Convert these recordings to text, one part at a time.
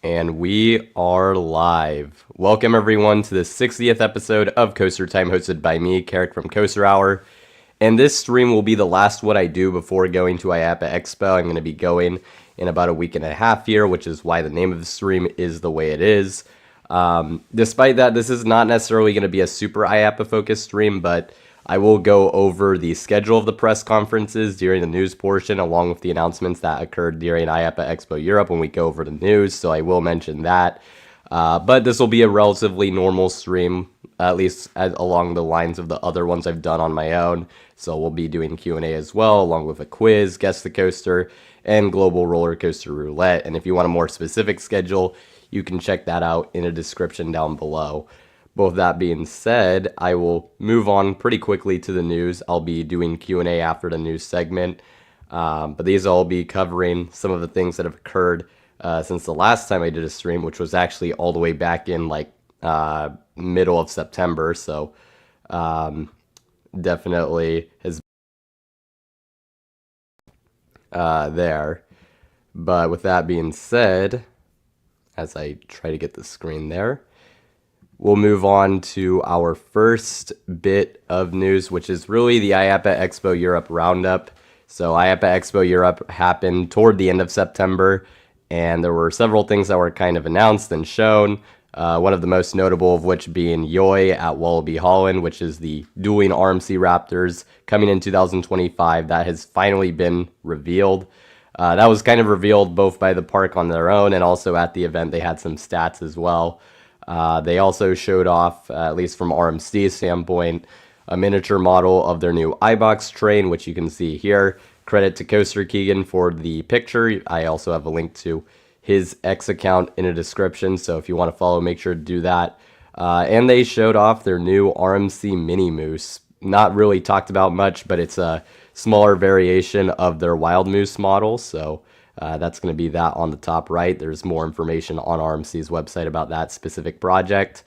And we are live. Welcome everyone to the 60th episode of Coaster Time, hosted by me, Carrick from Coasterhour. And this stream will be the last one I do before going to IAAPA Expo. I'm going to be going in about a week and a half here, which is why the name of the stream is the way it is. Despite that, this is not necessarily going to be a super IAAPA focused stream, but I will go over the schedule of the press conferences during the news portion, along with the announcements that occurred during IAAPA Expo Europe when we go over the news, so I will mention that. But this will be a relatively normal stream, at least along the lines of the other ones I've done on my own. So we'll be doing Q&A as well, along with a quiz, Guess the Coaster, and Global Roller Coaster Roulette. And if you want a more specific schedule, you can check that out in a description down below. Both that being said, I will move on pretty quickly to the news. I'll be doing Q&A after the news segment, but these will be covering some of the things that have occurred since the last time I did a stream, which was actually all the way back in like middle of September. So definitely has there. But with that being said, as I try to get the screen there, we'll move on to our first bit of news, which is really the IAAPA Expo Europe roundup. So IAAPA Expo Europe happened toward the end of September, and there were several things that were kind of announced and shown. One of the most notable of which being Yoi at Wallaby Holland, which is the dueling RMC Raptors coming in 2025. That has finally been revealed. That was kind of revealed both by the park on their own and also at the event. They had some stats as well. They also showed off, at least from RMC's standpoint, a miniature model of their new iBox train, which you can see here. Credit to Coaster Keegan for the picture. I also have a link to his X account in a description, so if you want to follow, make sure to do that. And they showed off their new RMC Mini Moose. Not really talked about much, but it's a smaller variation of their Wild Moose model, so that's going to be that on the top right. There's more information on RMC's website about that specific project.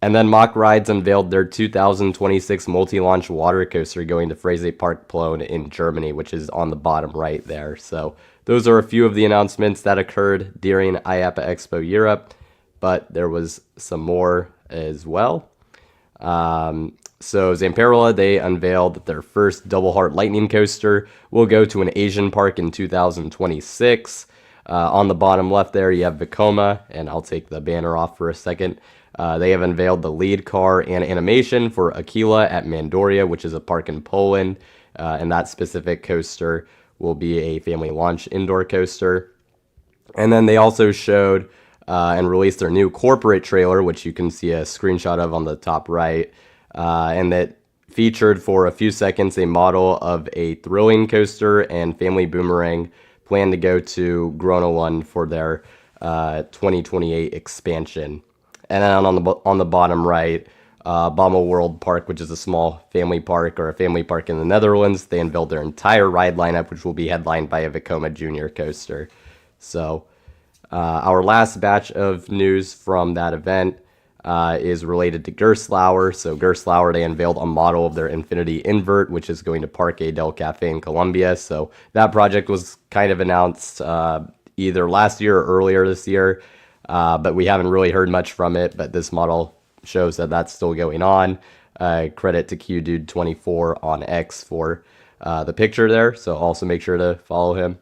And then Mock Rides unveiled their 2026 multi-launch water coaster going to Freizeitpark Plön in Germany, which is on the bottom right there. So those are a few of the announcements that occurred during IAAPA Expo Europe, but there was some more as well. So Zamperla, they unveiled that their first Double Heart Lightning coaster will go to an Asian park in 2026. On the bottom left there, you have Vekoma, and I'll take the banner off for a second. They have unveiled the lead car and animation for Aquila at Mandoria, which is a park in Poland, and that specific coaster will be a family launch indoor coaster. And then they also showed and released their new corporate trailer, which you can see a screenshot of on the top right. And that featured for a few seconds a model of a thrilling coaster and family boomerang planned to go to Grona 1 for their 2028 expansion. And then on the bottom right, Bammel World Park, which is a small family park or a family park in the Netherlands, they unveiled their entire ride lineup, which will be headlined by a Vekoma Junior coaster. So our last batch of news from that event is related to Gerstlauer. So Gerstlauer, they unveiled a model of their Infinity Invert, which is going to Parque del Cafe in Colombia. So that project was kind of announced either last year or earlier this year, but we haven't really heard much from it. But this model shows that that's still going on. Credit to QDude24 on X for the picture there. So also make sure to follow him.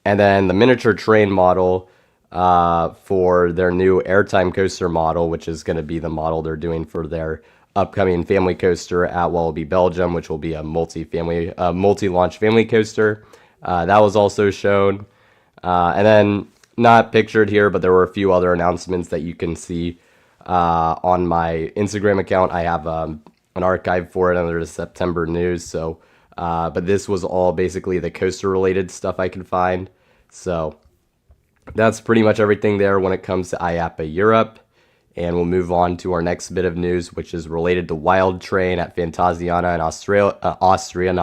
And then the miniature train model for their new Airtime coaster model, which is going to be the model they're doing for their upcoming family coaster at Wallaby Belgium, which will be a multi-launch family coaster. That was also shown. And then not pictured here, but there were a few other announcements that you can see on my Instagram account. I have an archive for it under the September news. So, but this was all basically the coaster related stuff I could find. So that's pretty much everything there when it comes to IAAPA Europe. And we'll move on to our next bit of news, which is related to Wild Train at Fantasiana in Austria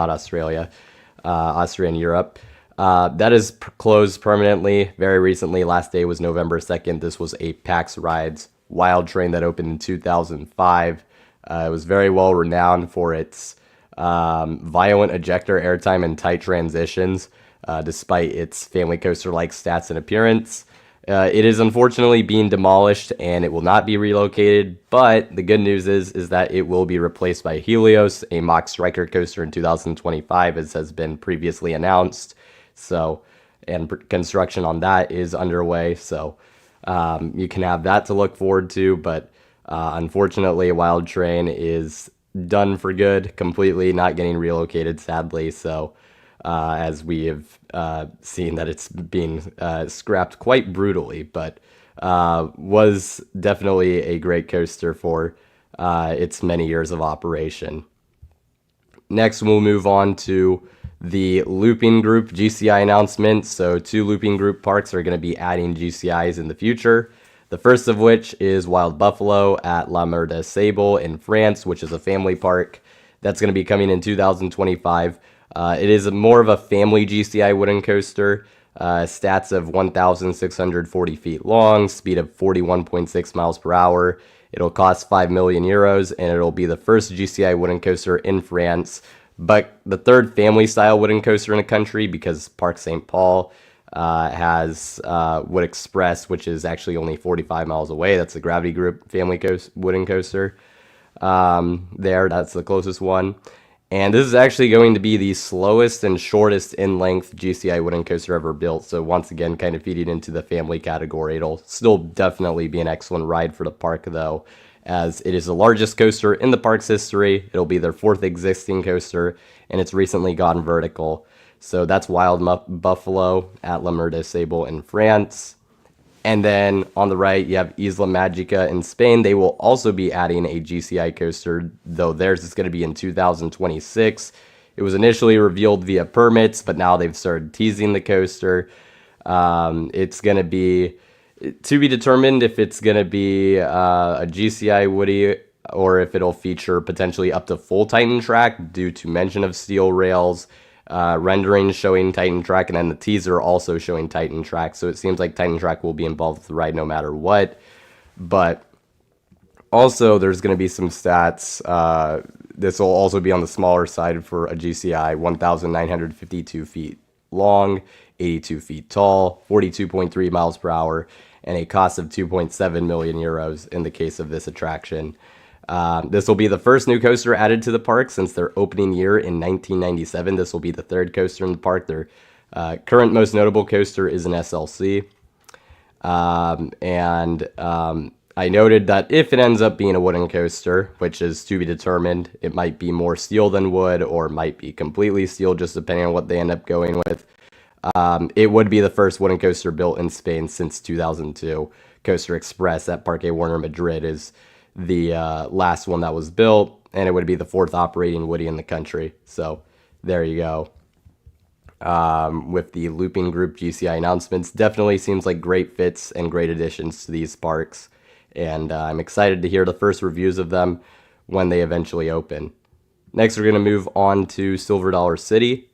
and Europe. That is closed permanently very recently. Last day was November 2nd. This was a PAX Rides Wild Train that opened in 2005. It was very well renowned for its violent ejector airtime and tight transitions, despite its family coaster-like stats and appearance. It is unfortunately being demolished and it will not be relocated, but the good news is that it will be replaced by Helios, a Mach Striker coaster in 2025, as has been previously announced. So, and construction on that is underway. So, you can have that to look forward to. But unfortunately, Wild Train is done for good, completely not getting relocated, sadly. So, as we have seen that it's being scrapped quite brutally, but was definitely a great coaster for its many years of operation. Next, we'll move on to the Looping Group GCI announcement. So 2 Looping Group parks are going to be adding GCIs in the future. The first of which is Wild Buffalo at La Mer de Sable in France, which is a family park. That's going to be coming in 2025. It is more of a family GCI wooden coaster. Stats of 1,640 feet long, speed of 41.6 miles per hour. It'll cost 5 million euros, and it'll be the first GCI wooden coaster in France, but the third family-style wooden coaster in the country, because Parc St. Paul has Wood Express, which is actually only 45 miles away. That's the Gravity Group family wooden coaster. That's the closest one. And this is actually going to be the slowest and shortest in length GCI wooden coaster ever built. So once again, kind of feeding into the family category. It'll still definitely be an excellent ride for the park though, as it is the largest coaster in the park's history. It'll be their 4th existing coaster, and it's recently gone vertical. So that's Wild Buffalo at La Mer de Sable in France. And then on the right, you have Isla Magica in Spain. They will also be adding a GCI coaster, though theirs is going to be in 2026. It was initially revealed via permits, but now they've started teasing the coaster. It's going to be to be determined if it's going to be a GCI Woody or if it'll feature potentially up to full Titan track due to mention of steel rails. Renderings showing Titan track, and then the teaser also showing Titan track. So it seems like Titan track will be involved with the ride no matter what. But also there's going to be some stats. This will also be on the smaller side for a GCI, 1,952 feet long, 82 feet tall, 42.3 miles per hour, and a cost of 2.7 million euros in the case of this attraction. This will be the first new coaster added to the park since their opening year in 1997. This will be the 3rd coaster in the park. Their current most notable coaster is an SLC. I noted that if it ends up being a wooden coaster, which is to be determined, it might be more steel than wood or might be completely steel, just depending on what they end up going with. It would be the first wooden coaster built in Spain since 2002. Coaster Express at Parque Warner Madrid is the last one that was built, and it would be the 4th operating Woody in the country. So there you go. With the Looping Group GCI announcements, definitely seems like great fits and great additions to these parks, and I'm excited to hear the first reviews of them when they eventually open. Next, we're going to move on to Silver Dollar City.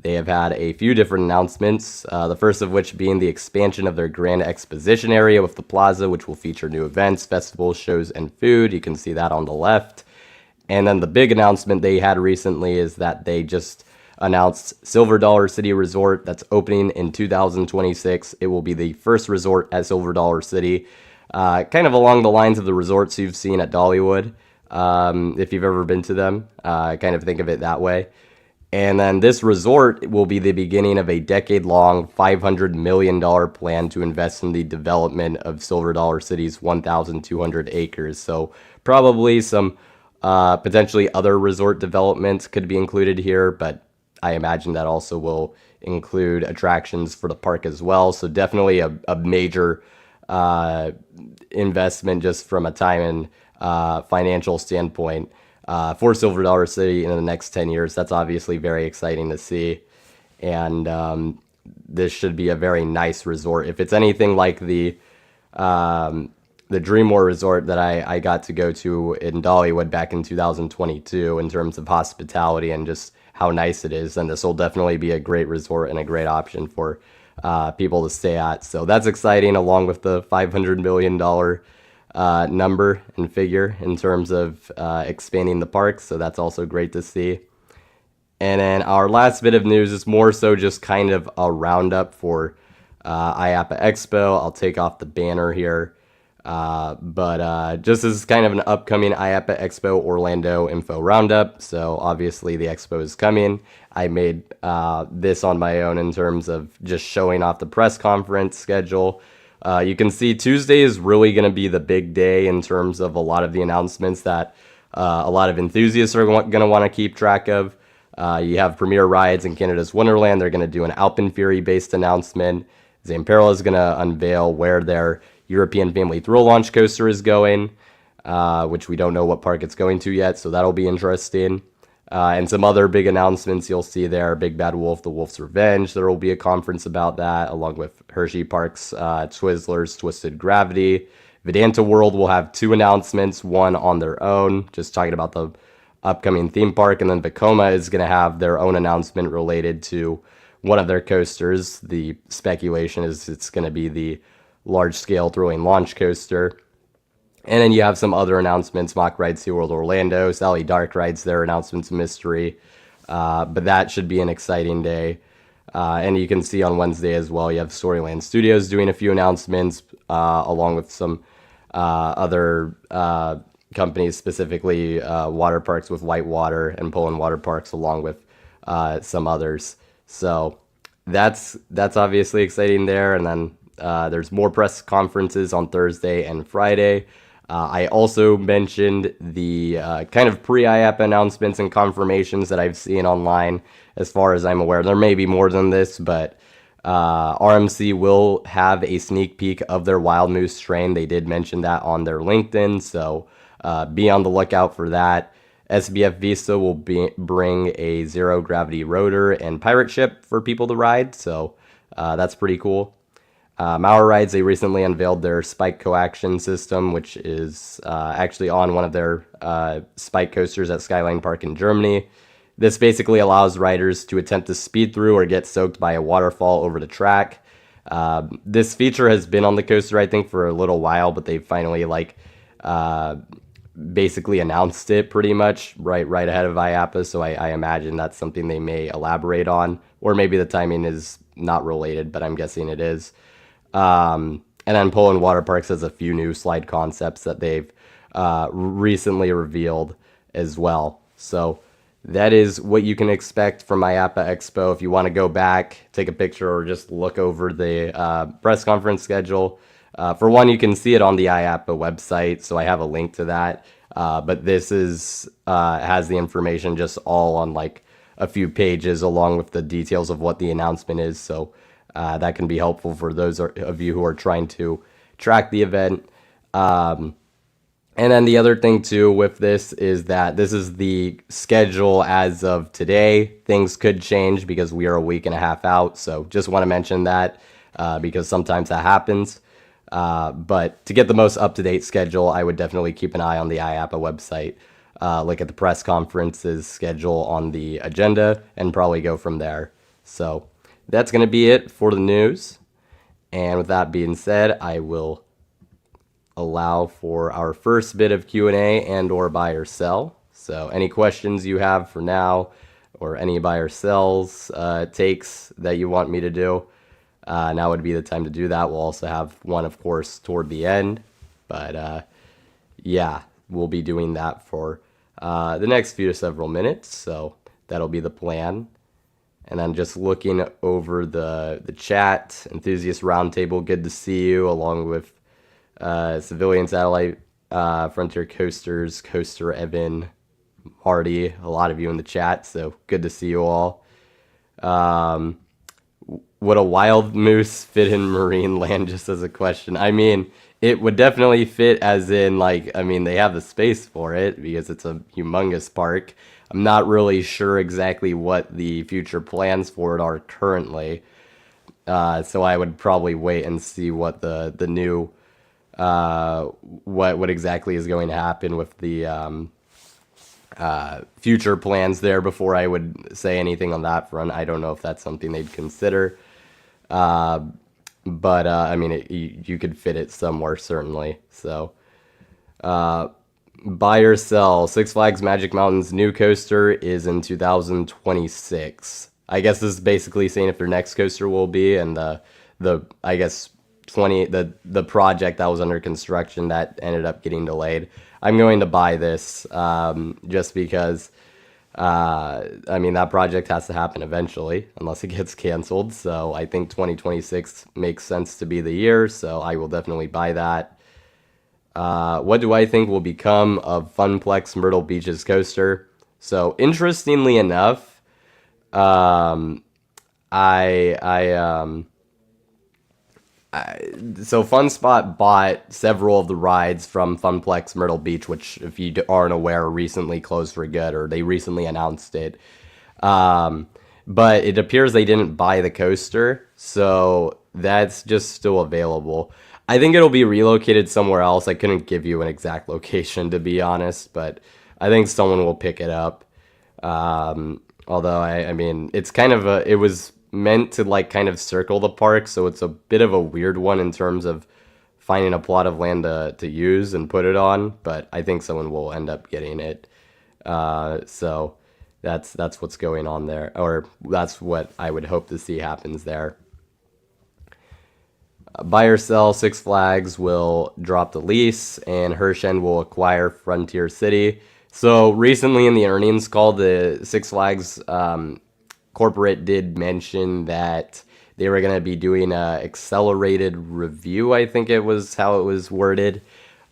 They have had a few different announcements, the first of which being the expansion of their grand exposition area with the plaza, which will feature new events, festivals, shows, and food. You can see that on the left. And then the big announcement they had recently is that they just announced Silver Dollar City Resort that's opening in 2026. It will be the first resort at Silver Dollar City, kind of along the lines of the resorts you've seen at Dollywood, if you've ever been to them. Kind of think of it that way. And then this resort will be the beginning of a decade-long $500 million plan to invest in the development of Silver Dollar City's 1,200 acres. So probably some potentially other resort developments could be included here, but I imagine that also will include attractions for the park as well. So definitely a major investment just from a time and financial standpoint. For Silver Dollar City in the next 10 years. That's obviously very exciting to see. And this should be a very nice resort. If it's anything like the Dreamore Resort that I got to go to in Dollywood back in 2022 in terms of hospitality and just how nice it is, then this will definitely be a great resort and a great option for people to stay at. So that's exciting, along with the $500 million number and figure in terms of expanding the park, so that's also great to see. And then our last bit of news is more so just kind of a roundup for IAAPA Expo. I'll take off the banner here. But just as kind of an upcoming IAAPA Expo Orlando info roundup. So obviously the expo is coming. I made this on my own in terms of just showing off the press conference schedule. You can see Tuesday is really going to be the big day in terms of a lot of the announcements that a lot of enthusiasts are going to want to keep track of. You have Premier Rides in Canada's Wonderland. They're going to do an Alpenfury-based announcement. Zamperla is going to unveil where their European Family Thrill Launch coaster is going, which we don't know what park it's going to yet, so that'll be interesting. And some other big announcements you'll see there. Big Bad Wolf, The Wolf's Revenge. There will be a conference about that, along with Hershey Park's Twizzlers, Twisted Gravity. Vedanta World will have 2 announcements, one on their own, just talking about the upcoming theme park, and then Vekoma is going to have their own announcement related to one of their coasters. The speculation is it's going to be the large-scale thrilling launch coaster. And then you have some other announcements. Mock Rides SeaWorld Orlando, Sally Dark Rides, their announcements mystery. But that should be an exciting day. And you can see on Wednesday as well, you have Storyland Studios doing a few announcements, along with some other companies, specifically water parks with Whitewater and Poland Water Parks, along with some others. So that's obviously exciting there. And then there's more press conferences on Thursday and Friday. I also mentioned the kind of pre-IAAPA announcements and confirmations that I've seen online. As far as I'm aware, there may be more than this, but RMC will have a sneak peek of their Wild Moose train. They did mention that on their LinkedIn, so be on the lookout for that. SBF Vista will bring a zero-gravity rotor and pirate ship for people to ride, so that's pretty cool. Mauer Rides, they recently unveiled their spike coaction system, which is actually on one of their spike coasters at Skyline Park in Germany. This basically allows riders to attempt to speed through or get soaked by a waterfall over the track. This feature has been on the coaster, I think, for a little while, but they finally basically announced it pretty much right ahead of IAAPA, so I imagine that's something they may elaborate on, or maybe the timing is not related, but I'm guessing it is. And then Poland Water Parks has a few new slide concepts that they've recently revealed as well. So that is what you can expect from IAAPA Expo. If you want to go back, take a picture, or just look over the press conference schedule, for one, you can see it on the IAAPA website, so I have a link to that. But this has the information just all on like a few pages, along with the details of what the announcement is. So that can be helpful for those of you who are trying to track the event. And then the other thing too with this is that this is the schedule as of today. Things could change because we are a week and a half out. So just want to mention that because sometimes that happens. But to get the most up-to-date schedule, I would definitely keep an eye on the IAAPA website, look at the press conferences schedule on the agenda, and probably go from there. So that's going to be it for the news. And with that being said, I will allow for our first bit of Q&A and or buy or sell. So any questions you have for now, or any buy or sells takes that you want me to do, now would be the time to do that. We'll also have one, of course, toward the end. But yeah, we'll be doing that for the next few to several minutes. So that'll be the plan. And I'm just looking over the chat, Enthusiast Roundtable, good to see you, along with Civilian Satellite, Frontier Coasters, Coaster Evan, Marty, a lot of you in the chat, so good to see you all. Would a wild moose fit in marine land, just as a question? I mean, it would definitely fit, as in, like, I mean, they have the space for it because it's a humongous park. I'm not really sure exactly what the future plans for it are currently. So I would probably wait and see what the new, what exactly is going to happen with the future plans there before I would say anything on that front. I don't know if that's something they'd consider. But I mean, you could fit it somewhere, certainly. So, buy or sell. Six Flags Magic Mountain's new coaster is in 2026. I guess this is basically saying if their next coaster will be, and the I guess 20 the project that was under construction that ended up getting delayed. I'm going to buy this just because I mean that project has to happen eventually unless it gets canceled. So I think 2026 makes sense to be the year. So I will definitely buy that. What do I think will become of Funplex Myrtle Beach's coaster? So interestingly enough, um, I so FunSpot bought several of the rides from Funplex Myrtle Beach, which, if you aren't aware, recently closed for good, or they recently announced it. Um, but it appears they didn't buy the coaster, so that's just still available. I think it'll be relocated somewhere else. I couldn't give you an exact location, to be honest, but I think someone will pick it up. Although I mean, it's kind of it was meant to like kind of circle the park, so it's a bit of a weird one in terms of finding a plot of land to use and put it on. But I think someone will end up getting it. So that's what's going on there, or that's what I would hope to see happens there. Buy or sell, Six Flags will drop the lease and Hershen will acquire Frontier City. So recently in the earnings call, the Six Flags corporate did mention that they were going to be doing a accelerated review, I think it was how it was worded,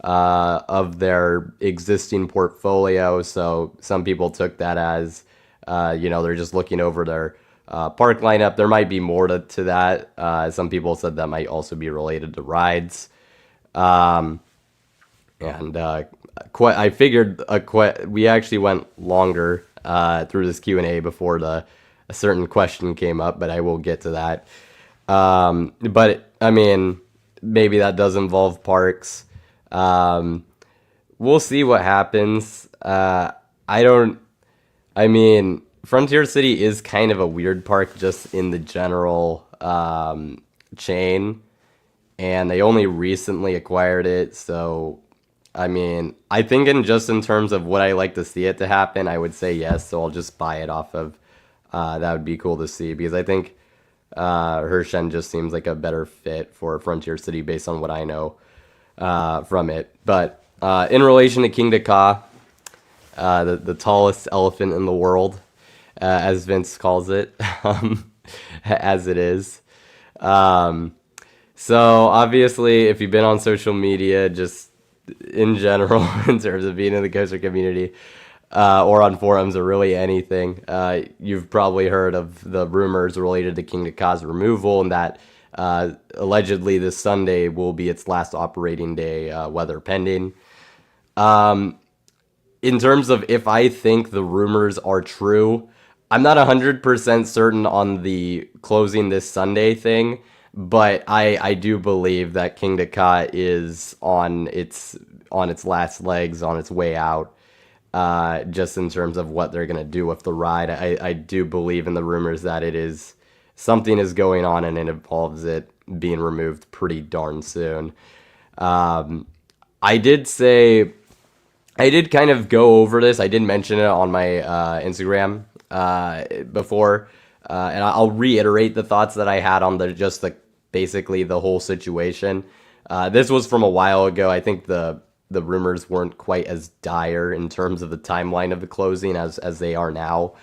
of their existing portfolio. So some people took that as, they're just looking over their park lineup. There might be more to that. Some people said that might also be related to rides. Um, and I figured we actually went longer through this Q&A before a certain question came up, but I will get to that. But I mean, maybe that does involve parks. We'll see what happens. I don't. I mean, Frontier City is kind of a weird park just in the general chain, and they only recently acquired it. So, I mean, I think in terms of what I like to see it to happen, I would say yes. So I'll just buy it off of. That would be cool to see because I think Hershen just seems like a better fit for Frontier City based on what I know from it. But in relation to King Ka, the tallest elephant in the world, as Vince calls it, as it is. So obviously, if you've been on social media, just in general, in terms of being in the coaster community, or on forums, or really anything, you've probably heard of the rumors related to King Ka's removal, and that allegedly this Sunday will be its last operating day, weather pending. In terms of if I think the rumors are true, I'm not 100% certain on the closing this Sunday thing, but I do believe that King Ka is on its last legs, on its way out. Just in terms of what they're gonna do with the ride, I do believe in the rumors that something is going on and it involves it being removed pretty darn soon. I did kind of go over this. I did mention it on my Instagram before, and I'll reiterate the thoughts that I had on basically the whole situation. This was from a while ago. I think the rumors weren't quite as dire in terms of the timeline of the closing as they are now.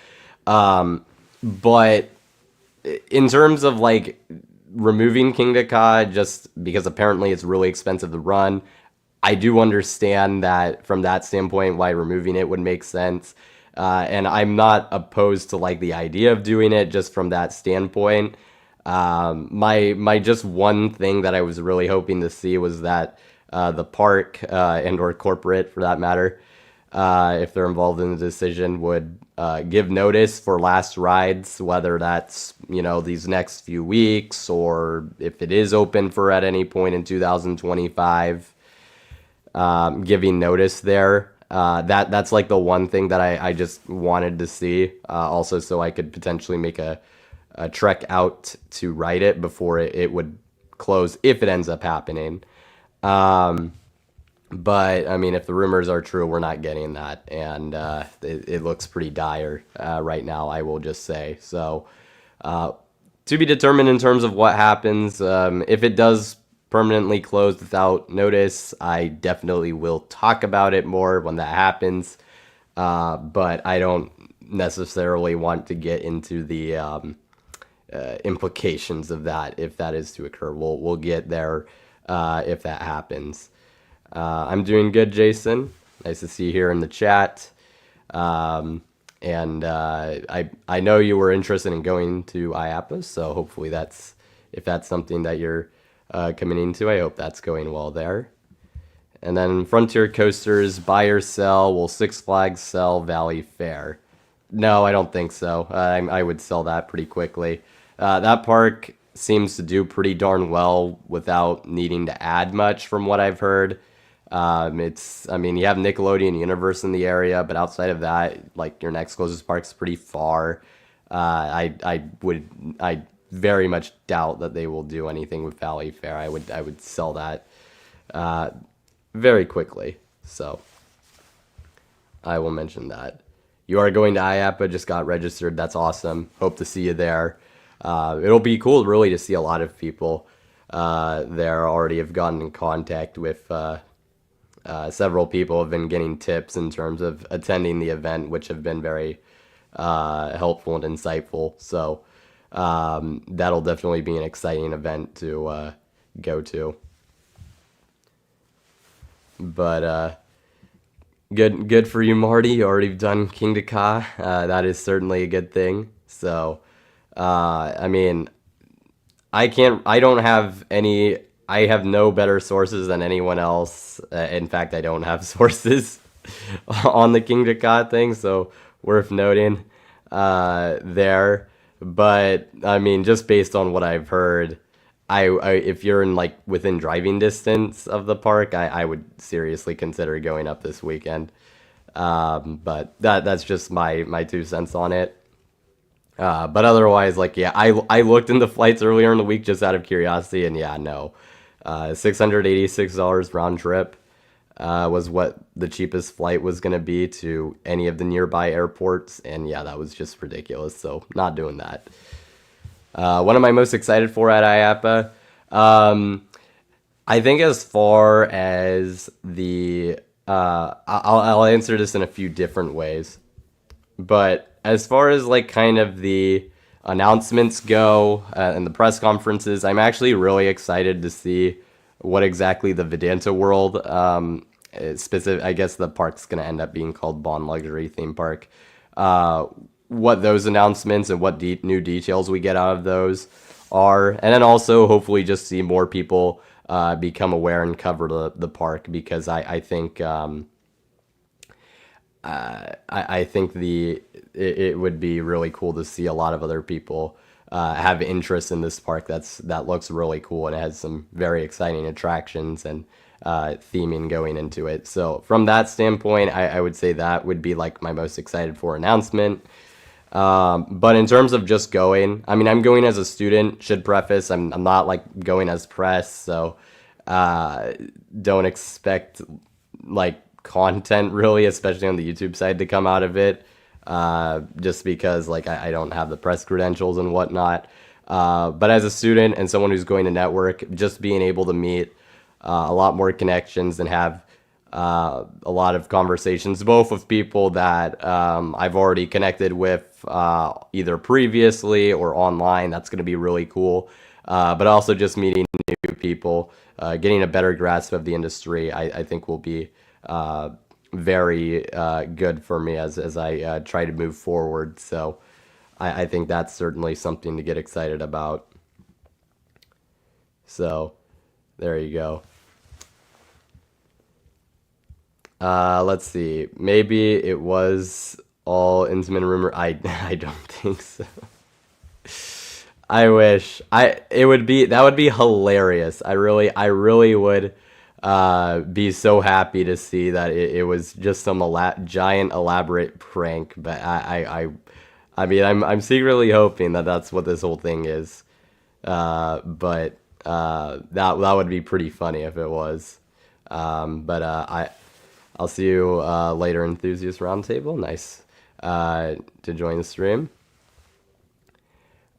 But in terms of like removing King Ka, just because apparently it's really expensive to run, I do understand that from that standpoint why removing it would make sense. And I'm not opposed to like the idea of doing it just from that standpoint. My just one thing that I was really hoping to see was that the park and or corporate, for that matter, if they're involved in the decision, would give notice for last rides, whether that's these next few weeks or if it is open for at any point in 2025. Giving notice there. That's like the one thing that I just wanted to see. Also, so I could potentially make a trek out to ride it before it would close if it ends up happening. But I mean, if the rumors are true, we're not getting that, and it looks pretty dire right now, I will just say. So to be determined in terms of what happens. If it does permanently close without notice, I definitely will talk about it more when that happens. But I don't necessarily want to get into the implications of that if that is to occur. We'll get there if that happens. I'm doing good, Jason. Nice to see you here in the chat. And I know you were interested in going to IAAPA, so hopefully if that's something that you're coming into, I hope that's going well there. And then Frontier Coasters, buy or sell, will Six Flags sell Valley Fair? No, I don't think so. I would sell that pretty quickly. That park seems to do pretty darn well without needing to add much from what I've heard. I mean, you have Nickelodeon Universe in the area, but outside of that, like your next closest park's pretty far. I very much doubt that they will do anything with Valley Fair. I would sell that very quickly. So I will mention that. You are going to IAAPA, just got registered. That's awesome. Hope to see you there. It'll be cool, really, to see a lot of people there. Already have gotten in contact with several people, have been getting tips in terms of attending the event, which have been very helpful and insightful. So that'll definitely be an exciting event to go to. But good for you, Marty. You already done King to Ka. That is certainly a good thing. So I mean, I don't have any. I have no better sources than anyone else. In fact, I don't have sources on the King to Ka thing, so worth noting there. But I mean, just based on what I've heard, I if you're in like within driving distance of the park, I would seriously consider going up this weekend. But that's just my 2 cents on it. But otherwise, like, yeah, I looked into flights earlier in the week just out of curiosity, and yeah, no. $686 round trip was what the cheapest flight was going to be to any of the nearby airports, and yeah, that was just ridiculous, so not doing that. What am I most excited for at IAAPA? I think as far as the... I'll answer this in a few different ways. But as far as like kind of the announcements go and the press conferences, I'm actually really excited to see what exactly the Vedanta World specific. I guess the park's going to end up being called Bond Luxury Theme Park. What those announcements and what new details we get out of those are, and then also hopefully just see more people become aware and cover the park, because I think. I think it would be really cool to see a lot of other people have interest in this park. That looks really cool, and it has some very exciting attractions and theming going into it. So from that standpoint, I would say that would be like my most excited for announcement. But in terms of just going, I mean, I'm going as a student. Should preface, I'm not like going as press, so don't expect like content really, especially on the YouTube side, to come out of it, just because like I don't have the press credentials and whatnot. But as a student and someone who's going to network, just being able to meet a lot more connections and have a lot of conversations, both with people that I've already connected with either previously or online, that's going to be really cool. But also just meeting new people, getting a better grasp of the industry, I think will be very good for me as I try to move forward. So I think that's certainly something to get excited about. So there you go. Let's see. Maybe it was all intimate rumor. I don't think so. I wish. That would be hilarious. I really would be so happy to see that it was just some giant elaborate prank. But I mean, I'm secretly hoping that that's what this whole thing is. But that would be pretty funny if it was. But I'll see you later, Enthusiast Roundtable. Nice to join the stream.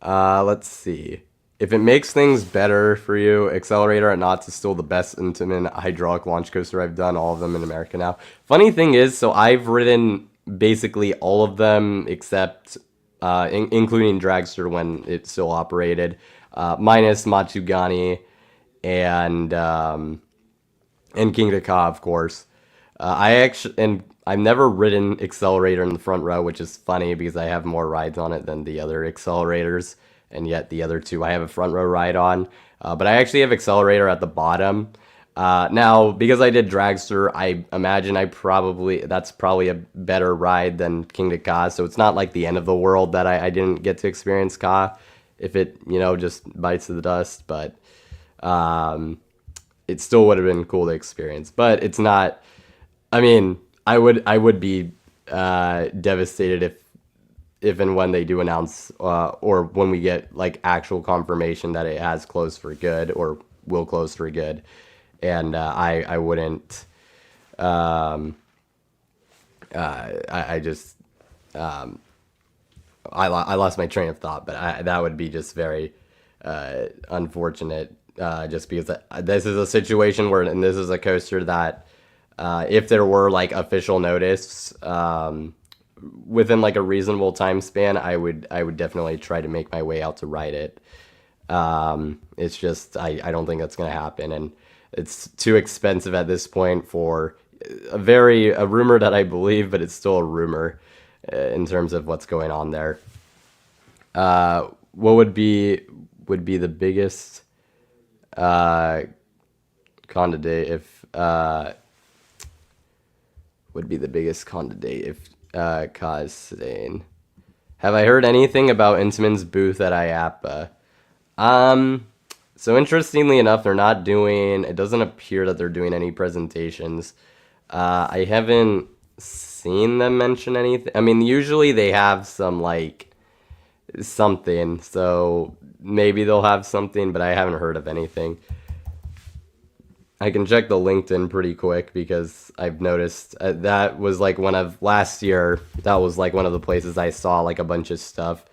Let's see. If it makes things better for you, Accelerator at Knott's is still the best Intamin hydraulic launch coaster I've done, all of them in America now. Funny thing is, so I've ridden basically all of them except, including Dragster when it still operated, minus Matsugani and, and King Ka, of course. I've never ridden Accelerator in the front row, which is funny because I have more rides on it than the other accelerators, and yet the other two I have a front row ride on. But I actually have Accelerator at the bottom. Now, because I did Dragster, I imagine that's probably a better ride than King Ka, so it's not like the end of the world that I didn't get to experience Ka, if it, just bites the dust, but it still would have been cool to experience. But it's not. I mean, I would be devastated if and when they do announce or when we get like actual confirmation that it has closed for good or will close for good, and I wouldn't. I just I lost my train of thought, but that would be just very unfortunate. Just because this is a situation where, and this is a coaster that, if there were like official notice within like a reasonable time span, I would definitely try to make my way out to ride it. It's just I don't think that's gonna happen, and it's too expensive at this point for a rumor that I believe, but it's still a rumor in terms of what's going on there. What would be the biggest candidate if would be the biggest candidate if Ka is staying? Have I heard anything about Intamin's booth at IAAPA? So interestingly enough, it doesn't appear that they're doing any presentations. I haven't seen them mention anything. I mean, usually they have some, like, something, so maybe they'll have something, but I haven't heard of anything. I can check the LinkedIn pretty quick because I've noticed that was like last year, that was like one of the places I saw like a bunch of stuff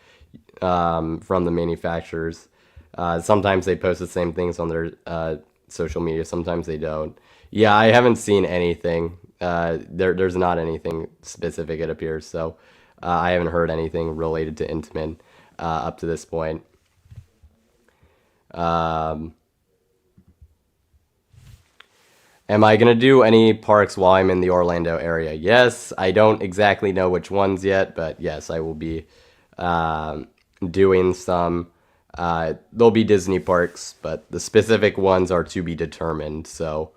from the manufacturers. Sometimes they post the same things on their social media, sometimes they don't. Yeah, I haven't seen anything. There's not anything specific, it appears, so I haven't heard anything related to Intamin up to this point. Am I going to do any parks while I'm in the Orlando area? Yes, I don't exactly know which ones yet, but yes, I will be doing some. There'll be Disney parks, but the specific ones are to be determined, so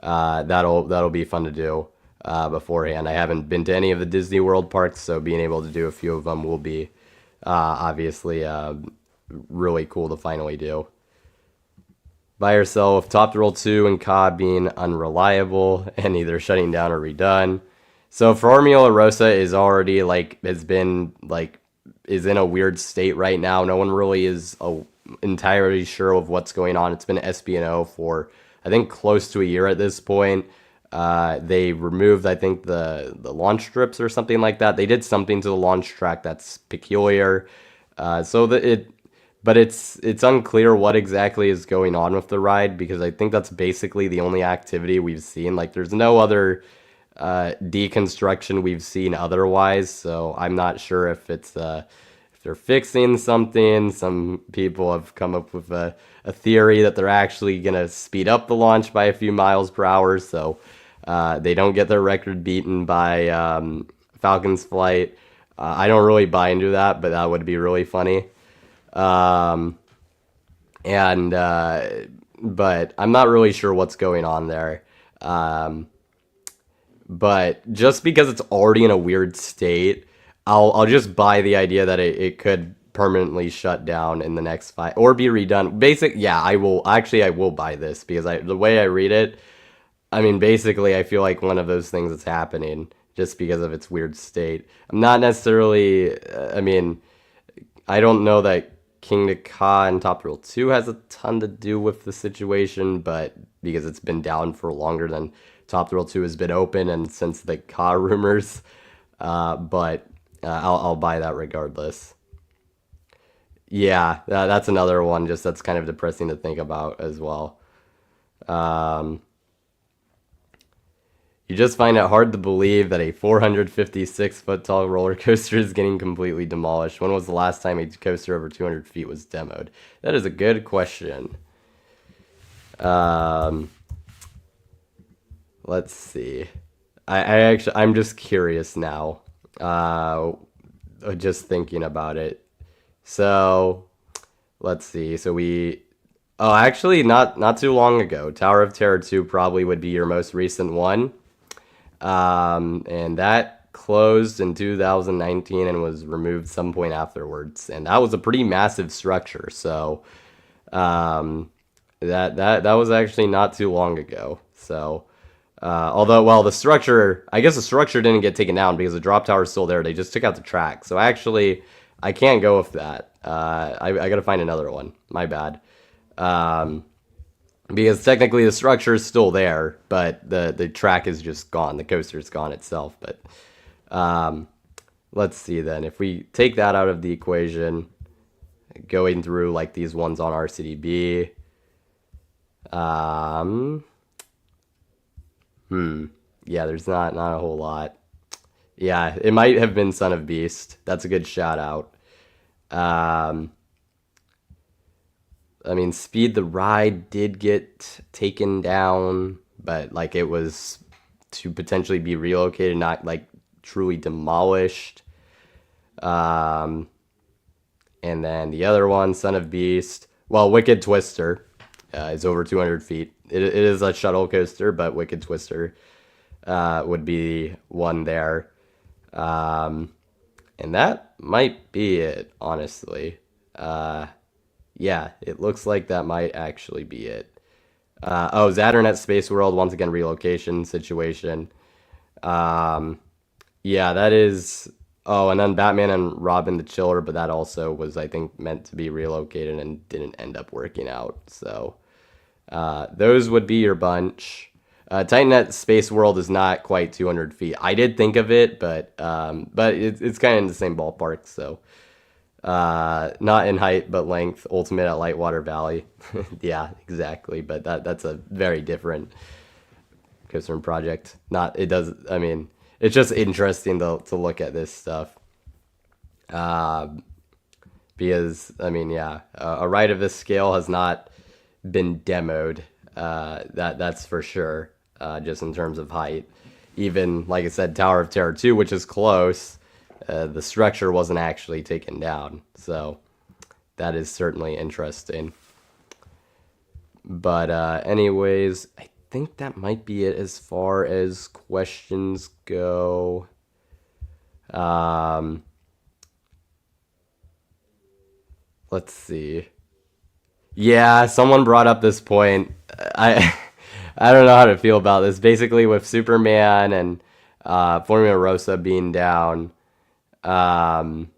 that'll be fun to do beforehand. I haven't been to any of the Disney World parks, so being able to do a few of them will be obviously really cool to finally do. By yourself, Top Thrill 2 and Ka being unreliable and either shutting down or redone. So Formula Rosa is already is in a weird state right now. No one really is entirely sure of what's going on. It's been SB&O for I think close to a year at this point. They removed, I think, the launch strips or something like that. They did something to the launch track that's peculiar. But it's unclear what exactly is going on with the ride because I think that's basically the only activity we've seen. Like, there's no other deconstruction we've seen otherwise. So I'm not sure if they're fixing something. Some people have come up with a theory that they're actually gonna speed up the launch by a few miles per hour, so they don't get their record beaten by Falcon's Flight. I don't really buy into that, but that would be really funny. But I'm not really sure what's going on there. But just because it's already in a weird state, I'll just buy the idea that it could permanently shut down in the next 5 or be redone. I will buy this because the way I read it, I mean, basically I feel like one of those things is happening just because of its weird state. I'm not necessarily, I don't know that King Ka and Top Thrill 2 has a ton to do with the situation, but because it's been down for longer than Top Thrill 2 has been open and since the Ka rumors, but I'll buy that regardless. Yeah, that's another one. Just that's kind of depressing to think about as well. Um, you just find it hard to believe that a 456-foot tall roller coaster is getting completely demolished. When was the last time a coaster over 200 feet was demoed? That is a good question. Um, let's see. I'm just curious now. Uh, just thinking about it. So let's see. Oh, actually, not too long ago. Tower of Terror 2 probably would be your most recent one. And that closed in 2019 and was removed some point afterwards. And that was a pretty massive structure. So um, that was actually not too long ago. So although, well, I guess the structure didn't get taken down because the drop tower is still there. They just took out the track. So actually, I can't go with that. I got to find another one. My bad. Um, because technically the structure is still there, but the track is just gone. The coaster's gone itself. But um, let's see then. If we take that out of the equation, going through like these ones on RCDB, um, yeah, there's not a whole lot. Yeah, it might have been Son of Beast. That's a good shout out. Um, I mean, Speed the Ride did get taken down, but like it was to potentially be relocated, not like truly demolished. Um, and then the other one, Son of Beast. Well, Wicked Twister is over 200 feet. It is a shuttle coaster, but Wicked Twister would be one there. Um, and that might be it, honestly. Yeah, it looks like that might actually be it. Oh, Zaternet Space World, once again, relocation situation. Um, yeah, that is. Oh, and then Batman and Robin the Chiller, but that also was, I think, meant to be relocated and didn't end up working out. So those would be your bunch. Titannet Space World is not quite 200 feet. I did think of it, but it's kind of in the same ballpark. So not in height, but length. Ultimate at Lightwater Valley. Yeah, exactly. But that's a very different coaster project. Not it does. I mean, it's just interesting to look at this stuff. Because I mean, yeah, a ride of this scale has not been demoed. That's for sure. Just in terms of height, even like I said, Tower of Terror 2, which is close, the structure wasn't actually taken down. So that is certainly interesting. But anyways, I think that might be it as far as questions go. Um, let's see. Yeah, someone brought up this point. I I don't know how to feel about this. Basically, with Superman and Formula Rosa being down, um,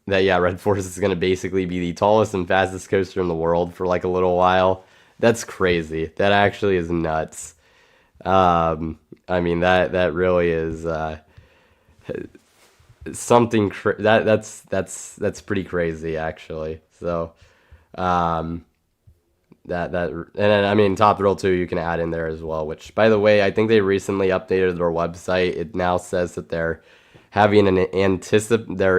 that yeah, Red Force is gonna basically be the tallest and fastest coaster in the world for like a little while. That's crazy. That actually is nuts. I mean that really is something that's pretty crazy actually. So um, that and then, I mean Top Thrill 2 you can add in there as well. Which by the way, I think they recently updated their website. It now says that they're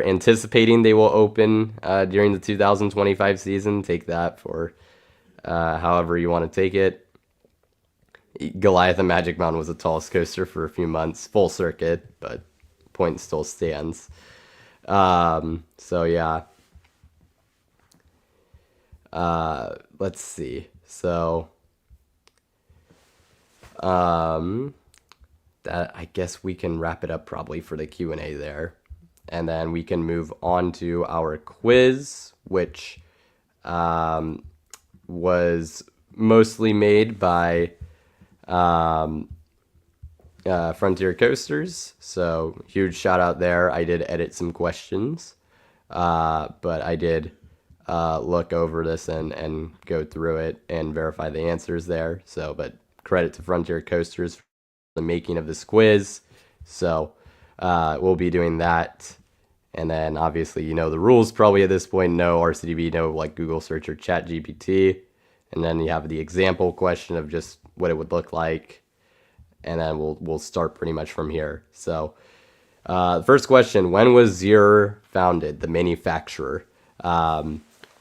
anticipating they will open during the 2025 season. Take that for however you want to take it. Goliath and Magic Mountain was the tallest coaster for a few months, full circuit, but point still stands. So yeah, let's see. So um, that I guess we can wrap it up probably for the Q&A there, and then we can move on to our quiz, which was mostly made by Frontier Coasters. So huge shout out there. I did edit some questions, but I did look over this and go through it and verify the answers there. So, but credit to Frontier Coasters for the making of this quiz. So we'll be doing that And then obviously you know the rules probably at this point, no RCDB, no like Google search or chat GPT. And then you have the example question of just what it would look like. And then we'll start pretty much from here. So the first question, when was Zir founded, the manufacturer?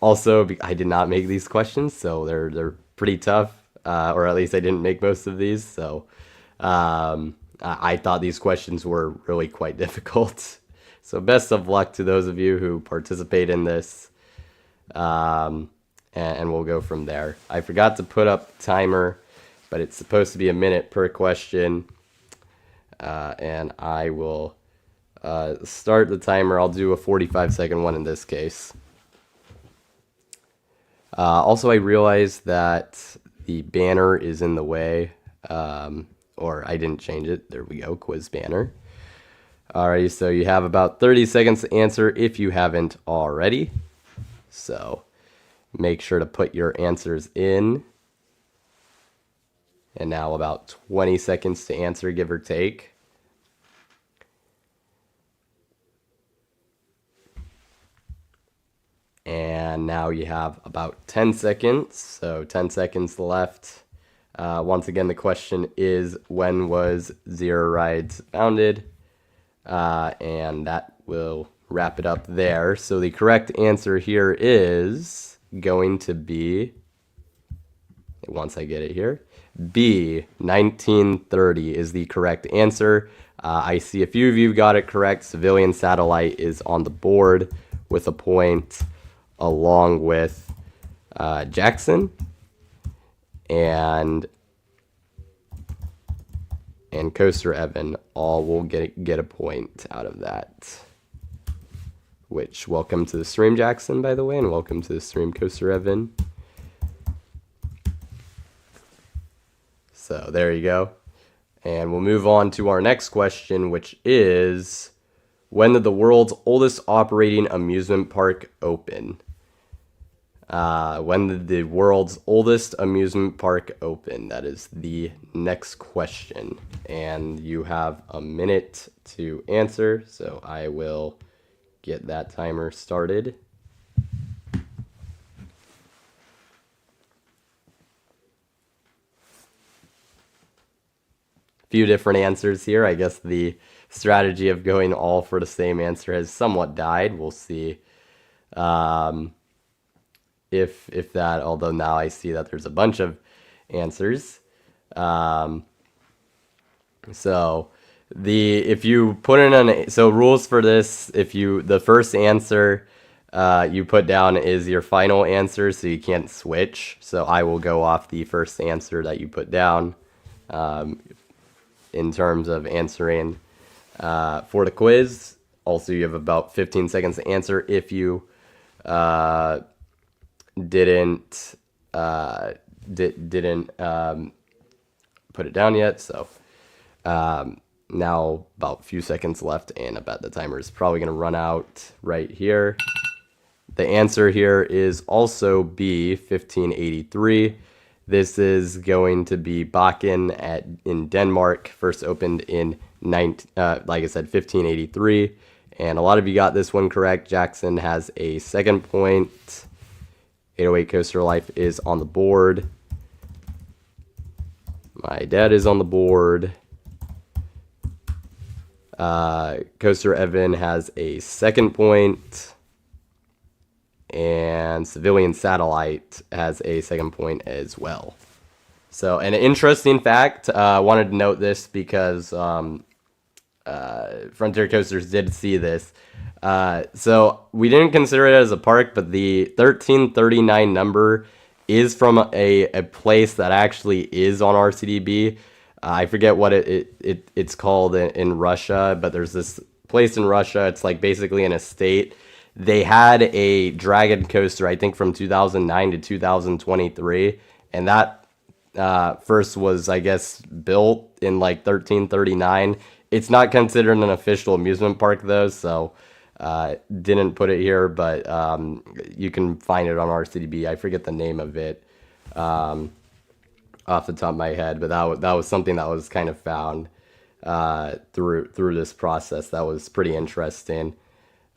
Also, I did not make these questions, so they're pretty tough, or at least I didn't make most of these. So I thought these questions were really quite difficult. So best of luck to those of you who participate in this, and we'll go from there. I forgot to put up timer, but it's supposed to be a minute per question, and I will start the timer. I'll do a 45-second one in this case. Also, I realized that the banner is in the way, or I didn't change it. There we go, quiz banner. Alrighty, so you have about 30 seconds to answer if you haven't already. So make sure to put your answers in. And now about 20 seconds to answer, give or take. And now you have about 10 seconds, so 10 seconds left. Once again, the question is, when was Zero Rides founded? And that will wrap it up there. So the correct answer here is going to be, once I get it here, B, 1930 is the correct answer. I see a few of you got it correct. Civilian Satellite is on the board with a point, along with Jackson and Coaster Evan. All will get a point out of that. Which, welcome to the stream, Jackson, by the way, and welcome to the stream, Coaster Evan. So there you go. And we'll move on to our next question, which is, when did the world's oldest operating amusement park open? When did the world's oldest amusement park open? That is the next question. And you have a minute to answer, so I will get that timer started. Few different answers here. I guess the strategy of going all for the same answer has somewhat died. We'll see if that, although now I see that there's a bunch of answers. So if you put in so rules for this, the first answer you put down is your final answer, so you can't switch. So I will go off the first answer that you put down in terms of answering for the quiz. Also, you have about 15 seconds to answer if you didn't put it down yet. So now about a few seconds left, and I bet the timer is probably going to run out right here. The answer here is also B, 1583. This is going to be Bakken in Denmark, first opened in, like I said, 1583. And a lot of you got this one correct. Jackson has a second point. 808 Coaster Life is on the board. My dad is on the board. Coaster Evan has a second point. And Civilian Satellite has a second point as well. So, an interesting fact, I wanted to note this because Frontier Coasters did see this. So, we didn't consider it as a park, but the 1339 number is from a place that actually is on RCDB. I forget what it's called in Russia, but there's this place in Russia. It's like basically an estate. They had a dragon coaster, I think, from 2009 to 2023, and that first was, I guess, built in like 1339. It's not considered an official amusement park, though, so didn't put it here, but you can find it on RCDB. I forget the name of it off the top of my head, but that was something that was kind of found through this process. That was pretty interesting.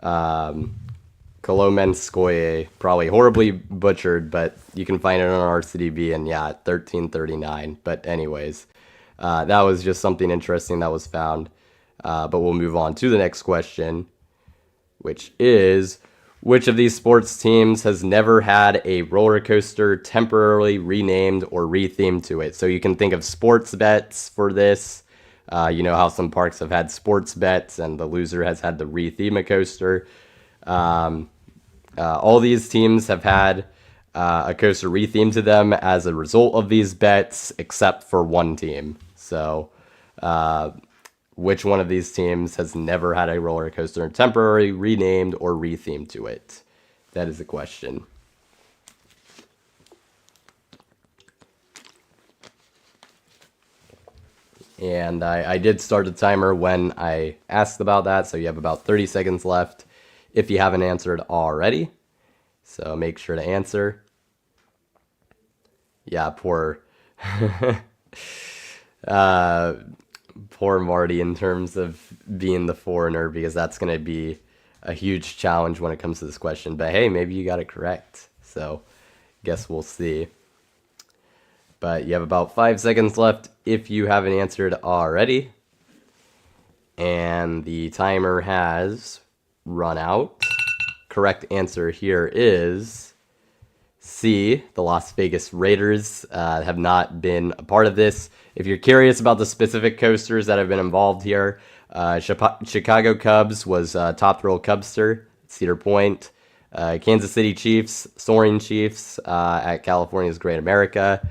Kolomenskoye, probably horribly butchered, but you can find it on RCDB, and yeah, 1339. But anyways, that was just something interesting that was found. But we'll move on to the next question, which is, which of these sports teams has never had a roller coaster temporarily renamed or rethemed to it? So you can think of sports bets for this. You know how some parks have had sports bets and the loser has had to retheme a coaster. All these teams have had a coaster rethemed to them as a result of these bets, except for one team. So, which one of these teams has never had a roller coaster temporarily renamed or rethemed to it? That is the question. And I did start a timer when I asked about that, so you have about 30 seconds left if you haven't answered already. So make sure to answer. Yeah, poor poor Marty in terms of being the foreigner, because that's going to be a huge challenge when it comes to this question. But hey, maybe you got it correct. So guess we'll see. But you have about 5 seconds left if you haven't answered already. And the timer has run out. Correct answer here is C. The Las Vegas Raiders have not been a part of this. If you're curious about the specific coasters that have been involved here, Chicago Cubs was Top Thrill Cubster, Cedar Point. Kansas City Chiefs, Soaring Chiefs at California's Great America.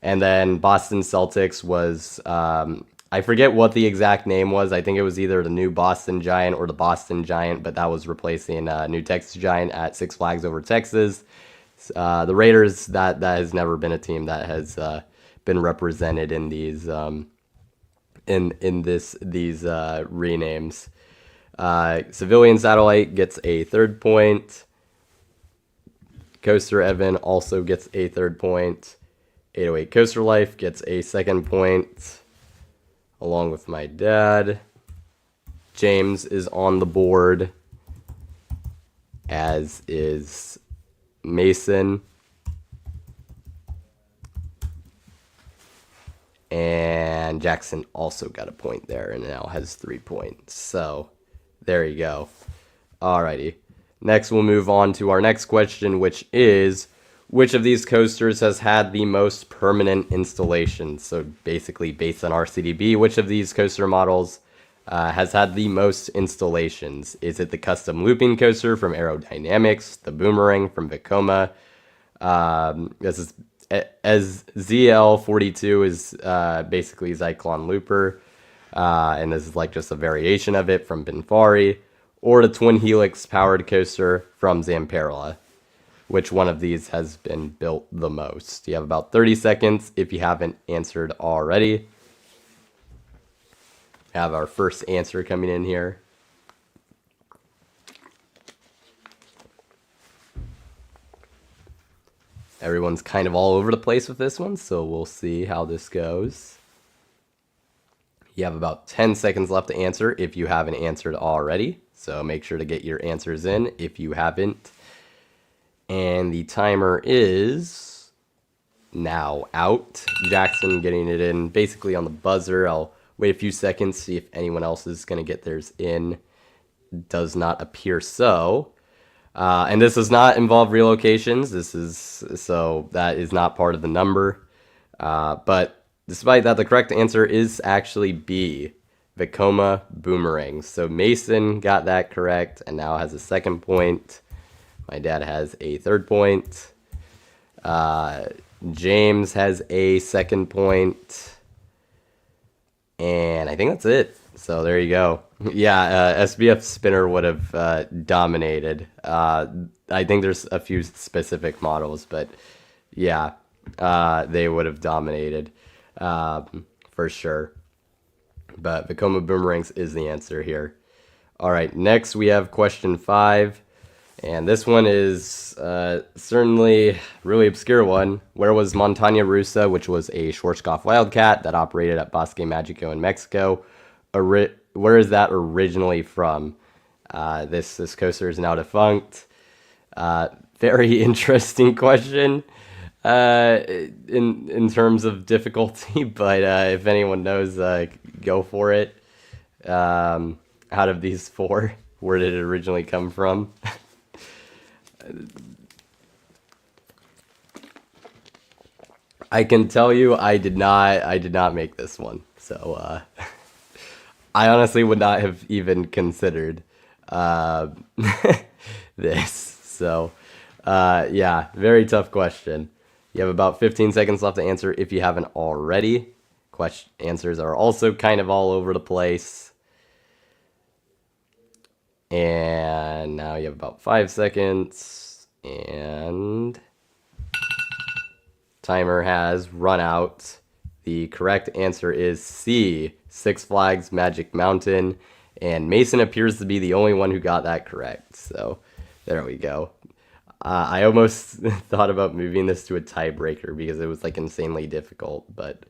And then Boston Celtics was, I forget what the exact name was. I think it was either the New Boston Giant or the Boston Giant, but that was replacing New Texas Giant at Six Flags Over Texas. The Raiders, that has never been a team that has been represented in these these renames. Civilian Satellite gets a 3rd point. Coaster Evan also gets a 3rd point. 808 Coaster Life gets a 2nd point, along with my dad. James is on the board, as is Mason. And Jackson also got a point there and now has 3 points. So there you go. Alrighty. Next, we'll move on to our next question, which is, which of these coasters has had the most permanent installations? So basically, based on RCDB, which of these coaster models has had the most installations? Is it the custom looping coaster from Aerodynamics, the Boomerang from Vekoma? This is as ZL42 is basically Zyklon Looper, and this is like just a variation of it from Binfari, or the Twin Helix powered coaster from Zamperla. Which one of these has been built the most? You have about 30 seconds if you haven't answered already. Have our first answer coming in here. Everyone's kind of all over the place with this one, so we'll see how this goes. You have about 10 seconds left to answer if you haven't answered already. So make sure to get your answers in if you haven't. And the timer is now out. Jackson getting it in basically on the buzzer. I'll wait a few seconds, see if anyone else is going to get theirs in. Does not appear so. And this does not involve relocations. So that is not part of the number. But despite that, the correct answer is actually B, Vekoma Boomerang. So Mason got that correct and now has a 2nd point. My dad has a 3rd point. James has a 2nd point. And I think that's it. So there you go. Yeah, SBF Spinner would have dominated. I think there's a few specific models, but yeah, they would have dominated for sure. But Vekoma Boomerangs is the answer here. All right, next we have question 5. And this one is certainly a really obscure one. Where was Montaña Rusa, which was a Schwarzkopf Wildcat that operated at Bosque Magico in Mexico? Where is that originally from? This coaster is now defunct. Very interesting question in terms of difficulty, but if anyone knows, go for it. Out of these four, where did it originally come from? I can tell you, I did not make this one. So I honestly would not have even considered uh, this. So yeah, very tough question. You have about 15 seconds left to answer if you haven't already. Answers are also kind of all over the place. And now you have about 5 seconds. And timer has run out. The correct answer is C, Six Flags Magic Mountain. And Mason appears to be the only one who got that correct. So there we go. I almost thought about moving this to a tiebreaker because it was like insanely difficult. But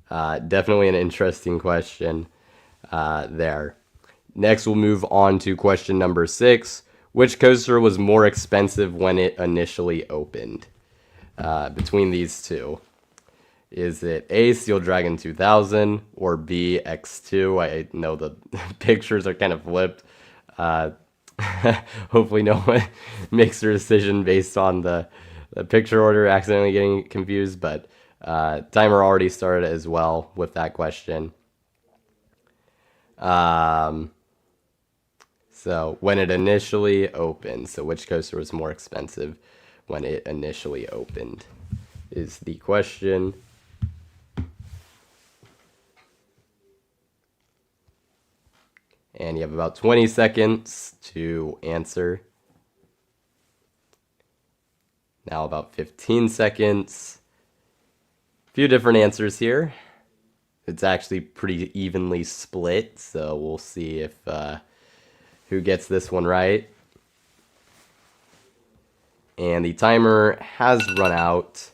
definitely an interesting question there. Next, we'll move on to question number 6. Which coaster was more expensive when it initially opened? Between these two. Is it A, Steel Dragon 2000, or B, X2? I know the pictures are kind of flipped. Hopefully no one makes their decision based on the picture order, accidentally getting confused, but timer already started as well with that question. So when it initially opened, so which coaster was more expensive when it initially opened is the question. And you have about 20 seconds to answer. Now about 15 seconds. A few different answers here. It's actually pretty evenly split, so we'll see if who gets this one right. And the timer has run out.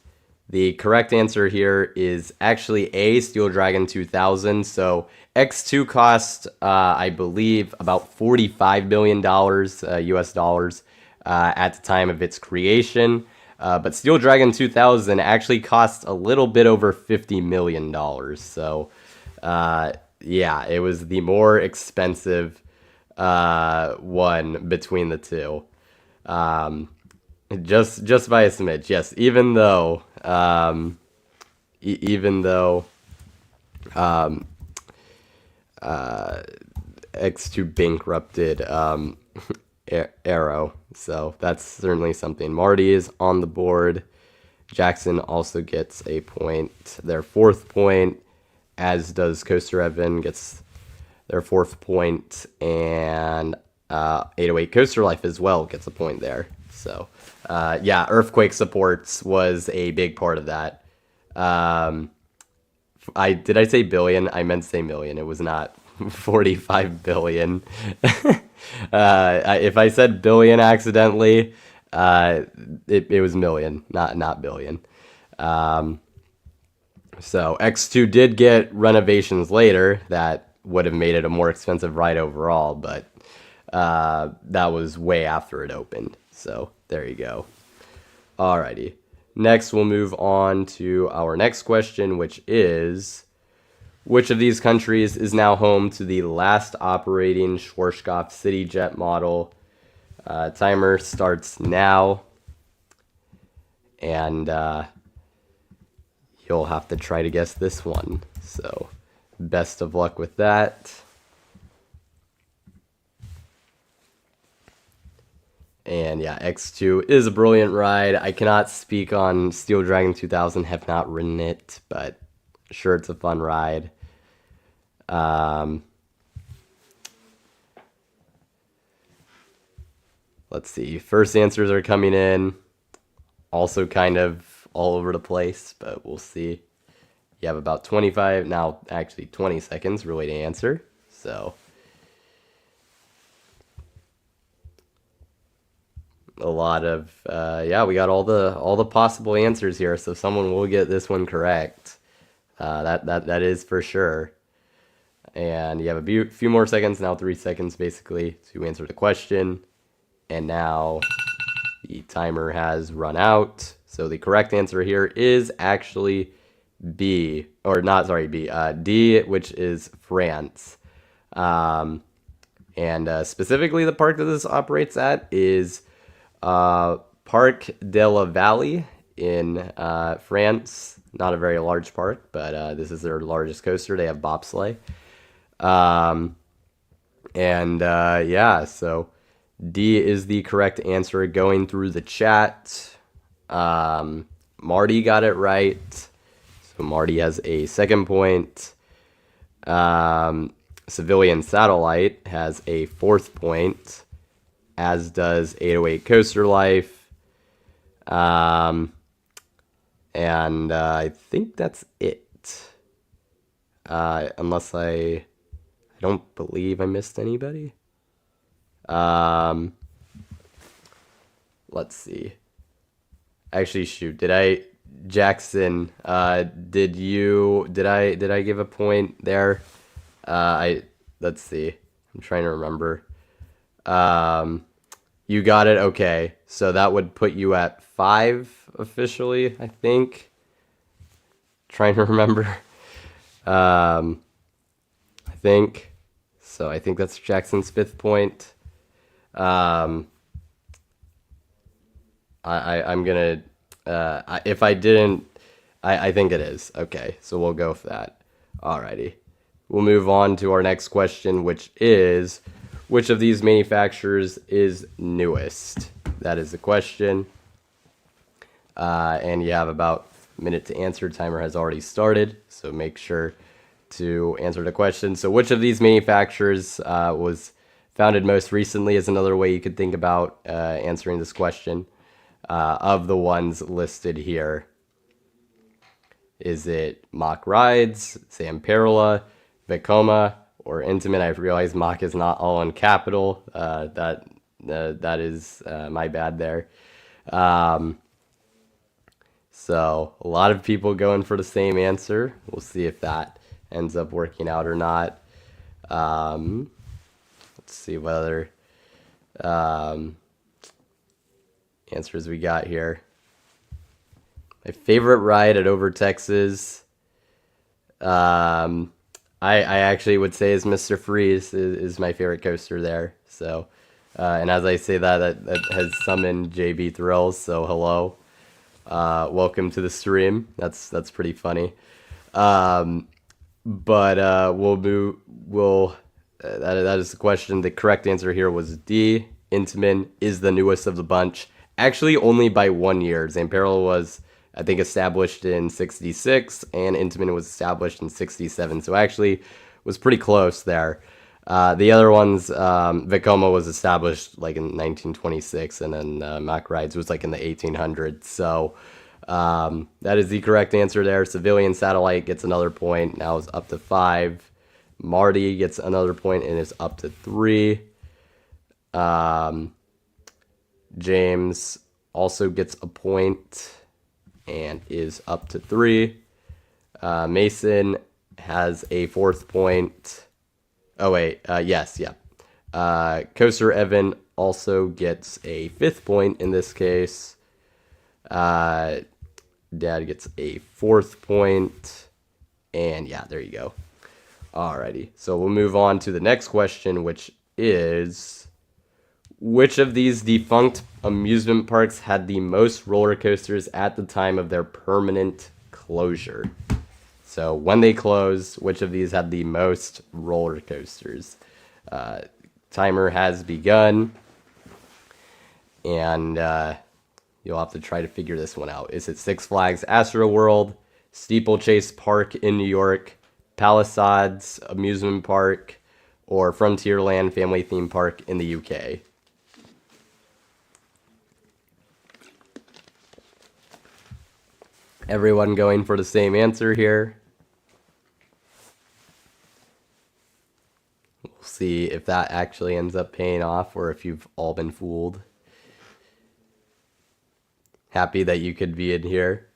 The correct answer here is actually A, Steel Dragon 2000. So X2 cost, I believe, about $45 billion US dollars at the time of its creation. But Steel Dragon 2000 actually cost a little bit over $50 million. So yeah, it was the more expensive one between the two. Just by a smidge, yes. Even though X2 bankrupted Arrow, so that's certainly something. Marty is on the board. Jackson also gets a point, their 4th point, as does Coaster Evan gets their 4th point, and 808 Coaster Life as well gets a point there. So yeah, earthquake supports was a big part of that. Did I say billion? I meant to say million. It was not 45 billion. If I said billion accidentally, it was million, not billion. So X2 did get renovations later that would have made it a more expensive ride overall, but that was way after it opened. So there you go. Alrighty. Next, we'll move on to our next question, which is, which of these countries is now home to the last operating Schwarzkopf CityJet model? Timer starts now. And you'll have to try to guess this one. So best of luck with that. And yeah, X2 is a brilliant ride. I cannot speak on Steel Dragon 2000, have not ridden it, but sure, it's a fun ride. Let's see, first answers are coming in. Also kind of all over the place, but we'll see. You have about 25, now actually 20 seconds really to answer. So a lot of yeah, we got all the possible answers here, so someone will get this one correct. That is for sure. And you have a few more seconds, now 3 seconds basically, to answer the question. And now the timer has run out. So the correct answer here is actually B, or not, sorry, B, D, which is France. And specifically the park that this operates at is Parc de la Vallée in France. Not a very large park, but this is their largest coaster. They have bobsleigh. Yeah, so D is the correct answer. Going through the chat, Marty got it right. So Marty has a 2nd point. Civilian Satellite has a 4th point, as does 808 Coaster Life. I think that's it. Unless I don't believe I missed anybody. Let's see. Actually, shoot, Jackson, did I give a point there? Let's see. I'm trying to remember. You got it. Okay. So that would put you at 5 officially, I think. Trying to remember. I think. So I think that's Jackson's 5th point. I'm gonna, if I didn't, I think it is. Okay. So we'll go for that. Alrighty. We'll move on to our next question, which is, which of these manufacturers is newest? That is the question. And you have about a minute to answer. Timer has already started, so make sure to answer the question. So which of these manufacturers was founded most recently is another way you could think about answering this question. Of the ones listed here, is it Mach Rides, Zamperla, Vekoma, or Intamin? I realize Mach is not all in capital. That is my bad there. So a lot of people going for the same answer. We'll see if that ends up working out or not. Let's see what other answers we got here. My favorite ride at Over Texas, I actually would say is Mr. Freeze is my favorite coaster there. So, and as I say that has summoned JB Thrills. So hello, welcome to the stream. That's pretty funny. That is the question. The correct answer here was D. Intamin is the newest of the bunch. Actually, only by 1 year. Zamperla was, I think, established in 66, and Intamin was established in 67. So actually, was pretty close there. The other ones, Vekoma was established like in 1926, and then Mach Rides was like in the 1800s. So that is the correct answer there. Civilian Satellite gets another point. Now it's up to 5. Marty gets another point and is up to 3. James also gets a point and is up to 3. Mason has a 4th point. Oh, wait. Yes, yeah. Coaster Evan also gets a 5th point in this case. Dad gets a 4th point. And yeah, there you go. Alrighty. So we'll move on to the next question, which is, which of these defunct amusement parks had the most roller coasters at the time of their permanent closure? So when they closed, which of these had the most roller coasters? Timer has begun, and you'll have to try to figure this one out. Is it Six Flags Astro World, Steeplechase Park in New York, Palisades Amusement Park, or Frontierland Family Theme Park in the UK? Everyone going for the same answer here. We'll see if that actually ends up paying off or if you've all been fooled. Happy that you could be in here,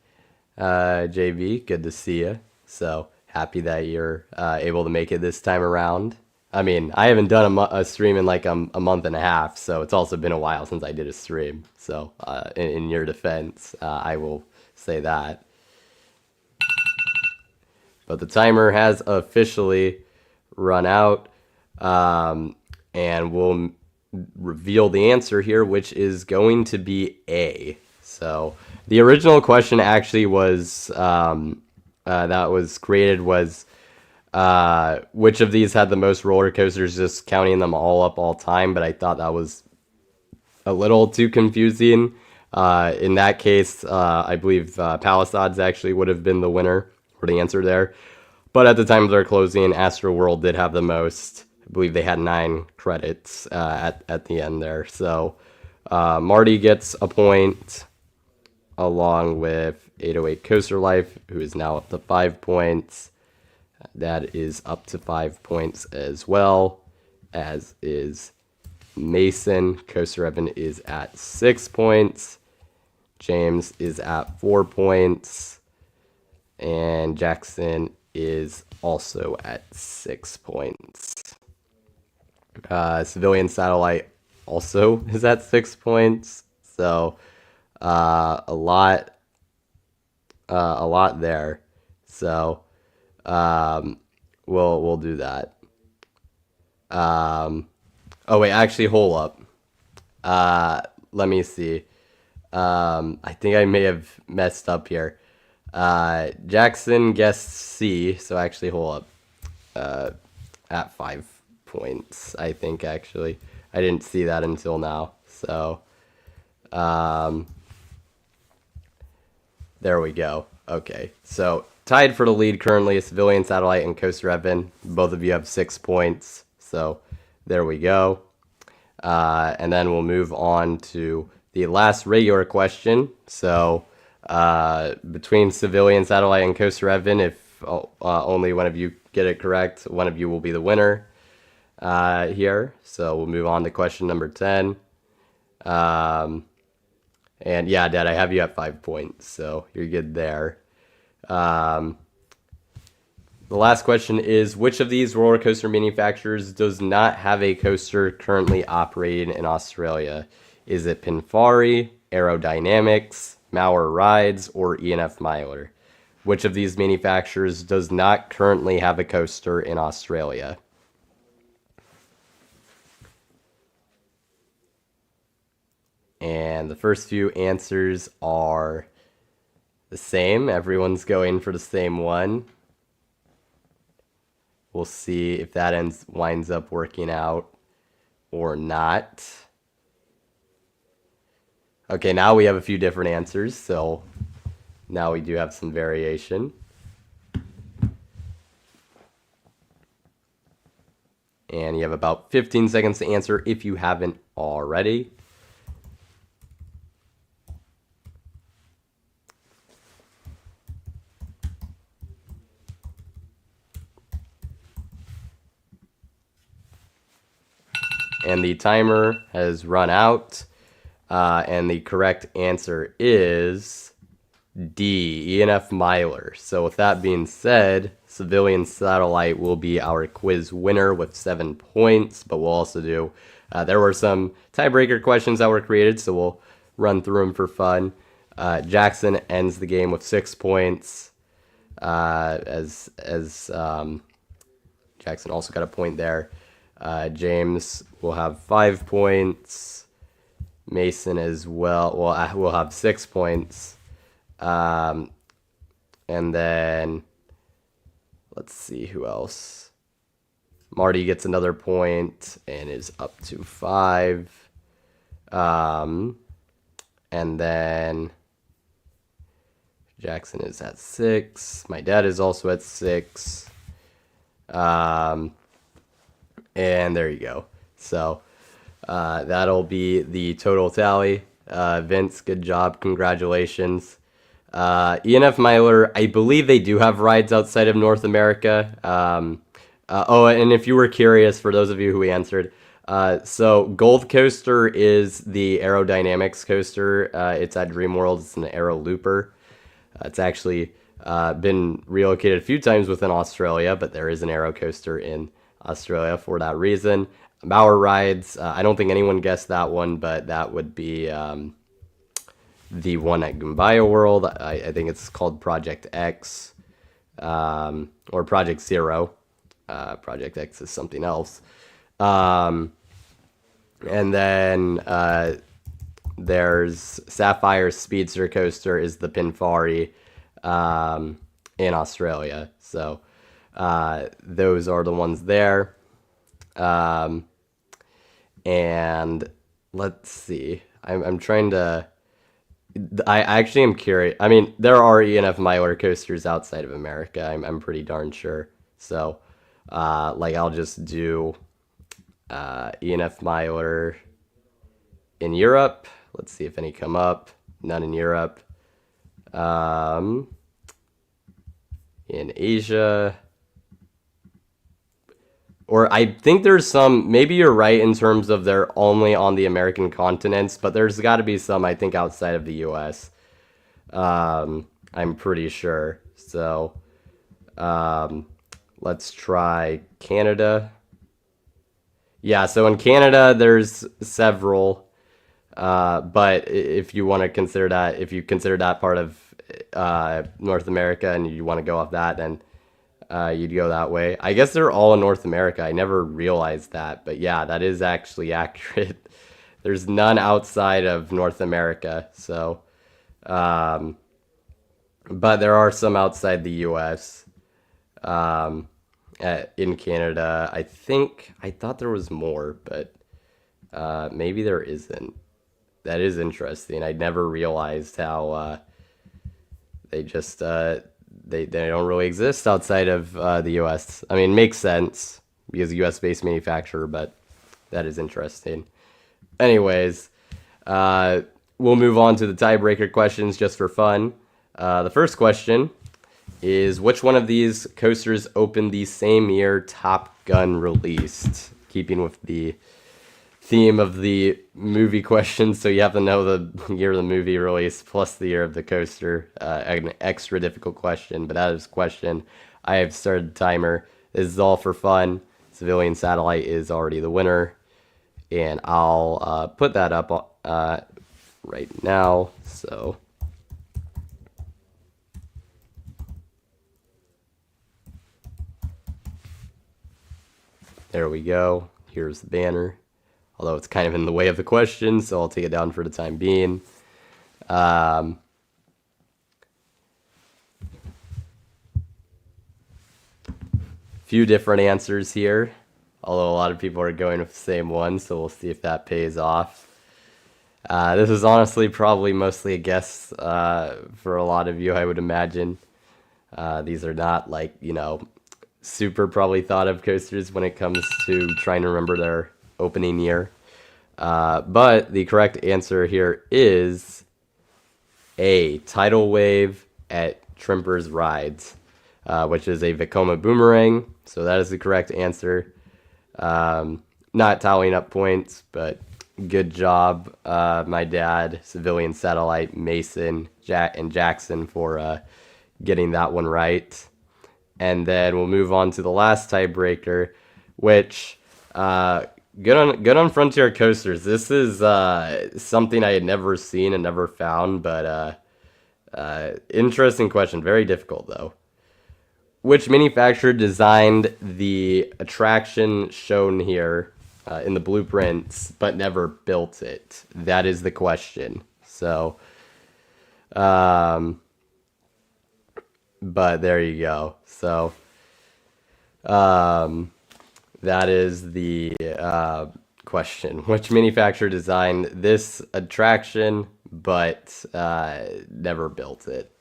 JB. Good to see you. So happy that you're able to make it this time around. I mean, I haven't done a stream in like a month and a half, so it's also been a while since I did a stream. So, in your defense, I will say that. But the timer has officially run out, and we'll reveal the answer here, which is going to be A. So the original question actually was that was created was which of these had the most roller coasters, just counting them all up all time, but I thought that was a little too confusing. In that case, I believe Palisades actually would have been the winner for the answer there. But at the time of their closing, Astro World did have the most. I believe they had 9 credits at the end there. So Marty gets a point, along with 808 Coaster Life, who is now up to 5 points. That is up to 5 points as well, as is Mason. Coaster Evan is at 6 points. James is at 4 points. And Jackson is also at 6 points. Civilian Satellite also is at 6 points. So a lot there. So we'll do that. Oh wait, actually, hold up. Let me see. I think I may have messed up here. Jackson guessed C, so actually hold up. At 5 points, I think, actually. I didn't see that until now. So there we go. Okay, so tied for the lead currently is Civilian Satellite and Coaster Evan. Both of you have 6 points. So there we go. And then we'll move on to the last regular question. So between Civilian Satellite and Coaster Evan, if only one of you get it correct, one of you will be the winner here. So we'll move on to question number 10. And yeah, Dad, I have you at 5 points, so you're good there. The last question is, which of these roller coaster manufacturers does not have a coaster currently operating in Australia? Is it Pinfari, Aerodynamics, Mauer Rides, or E&F Myler? Which of these manufacturers does not currently have a coaster in Australia? And the first few answers are the same. Everyone's going for the same one. We'll see if that winds up working out or not. Okay, now we have a few different answers, so now we do have some variation. And you have about 15 seconds to answer if you haven't already. And the timer has run out. And the correct answer is D, E&F Myler. So with that being said, Civilian Satellite will be our quiz winner with 7 points. But we'll also do, there were some tiebreaker questions that were created, so we'll run through them for fun. Jackson ends the game with 6 points. As Jackson also got a point there. James will have 5 points. Mason as well. Well, we'll have 6 points. And then let's see who else. Marty gets another point and is up to 5. And then Jackson is at 6. My dad is also at 6. And there you go. So that'll be the total tally. Vince, good job. Congratulations. E&F Myler, I believe they do have rides outside of North America. Oh, and if you were curious, for those of you who answered, so Gold Coaster is the Aerodynamics coaster. It's at Dreamworld. It's an Aero Looper. It's actually Been relocated a few times within Australia, but there is an aero coaster in Australia for that reason. Our rides, I don't think anyone guessed that one, but that would be the one at Gumbaya World. I think it's called Project X, or Project Zero. Project X is something else. And then there's Sapphire Speedster Coaster is the Pinfari in Australia. So those are the ones there. And let's see. I'm trying to. I actually am curious. I mean, there are ENF Miler coasters outside of America. I'm pretty darn sure. So, like, I'll just do ENF Miler in Europe. Let's see if any come up. None in Europe. In Asia. Or I think there's some, maybe you're right in terms of they're only on the American continents, but there's got to be some, I think, outside of the US. I'm pretty sure. So let's try Canada. Yeah, so in Canada, there's several. But if you want to consider that, if you consider that part of North America and you want to go off that, then you'd go that way. I guess they're all in North America. I never realized that, but yeah, that is actually accurate. There's none outside of North America, so, but there are some outside the U.S. In Canada. I thought there was more, but maybe there isn't. That is interesting. I never realized how they just they don't really exist outside of the U.S. I mean, makes sense because U.S.-based manufacturer, but that is interesting. Anyways, we'll move on to the tiebreaker questions just for fun. The first question is, which one of these coasters opened the same year Top Gun released? Keeping with the theme of the movie questions, so you have to know the year of the movie release plus the year of the coaster. An extra difficult question, but that is a question. I have started the timer. This is all for fun. Civilian Satellite is already the winner, and I'll put that up right now. So there we go. Here's the banner. Although it's kind of in the way of the question, so I'll take it down for the time being. Few different answers here, although a lot of people are going with the same one, so we'll see if that pays off. This is honestly probably mostly a guess for a lot of you, I would imagine. These are not, like, super probably thought of coasters when it comes to trying to remember their opening year. But the correct answer here is A, Tidal Wave at Trimper's Rides, which is a Vekoma boomerang. So that is the correct answer. Not tallying up points, but good job, my dad, Civilian Satellite, Mason, and Jackson for getting that one right. And then we'll move on to the last tiebreaker, which good on Frontier Coasters. This is something I had never seen and never found, but interesting question. Very difficult though. Which manufacturer designed the attraction shown here in the blueprints, but never built it? That is the question. So, but there you go. So, that is the question. Which manufacturer designed this attraction, but never built it?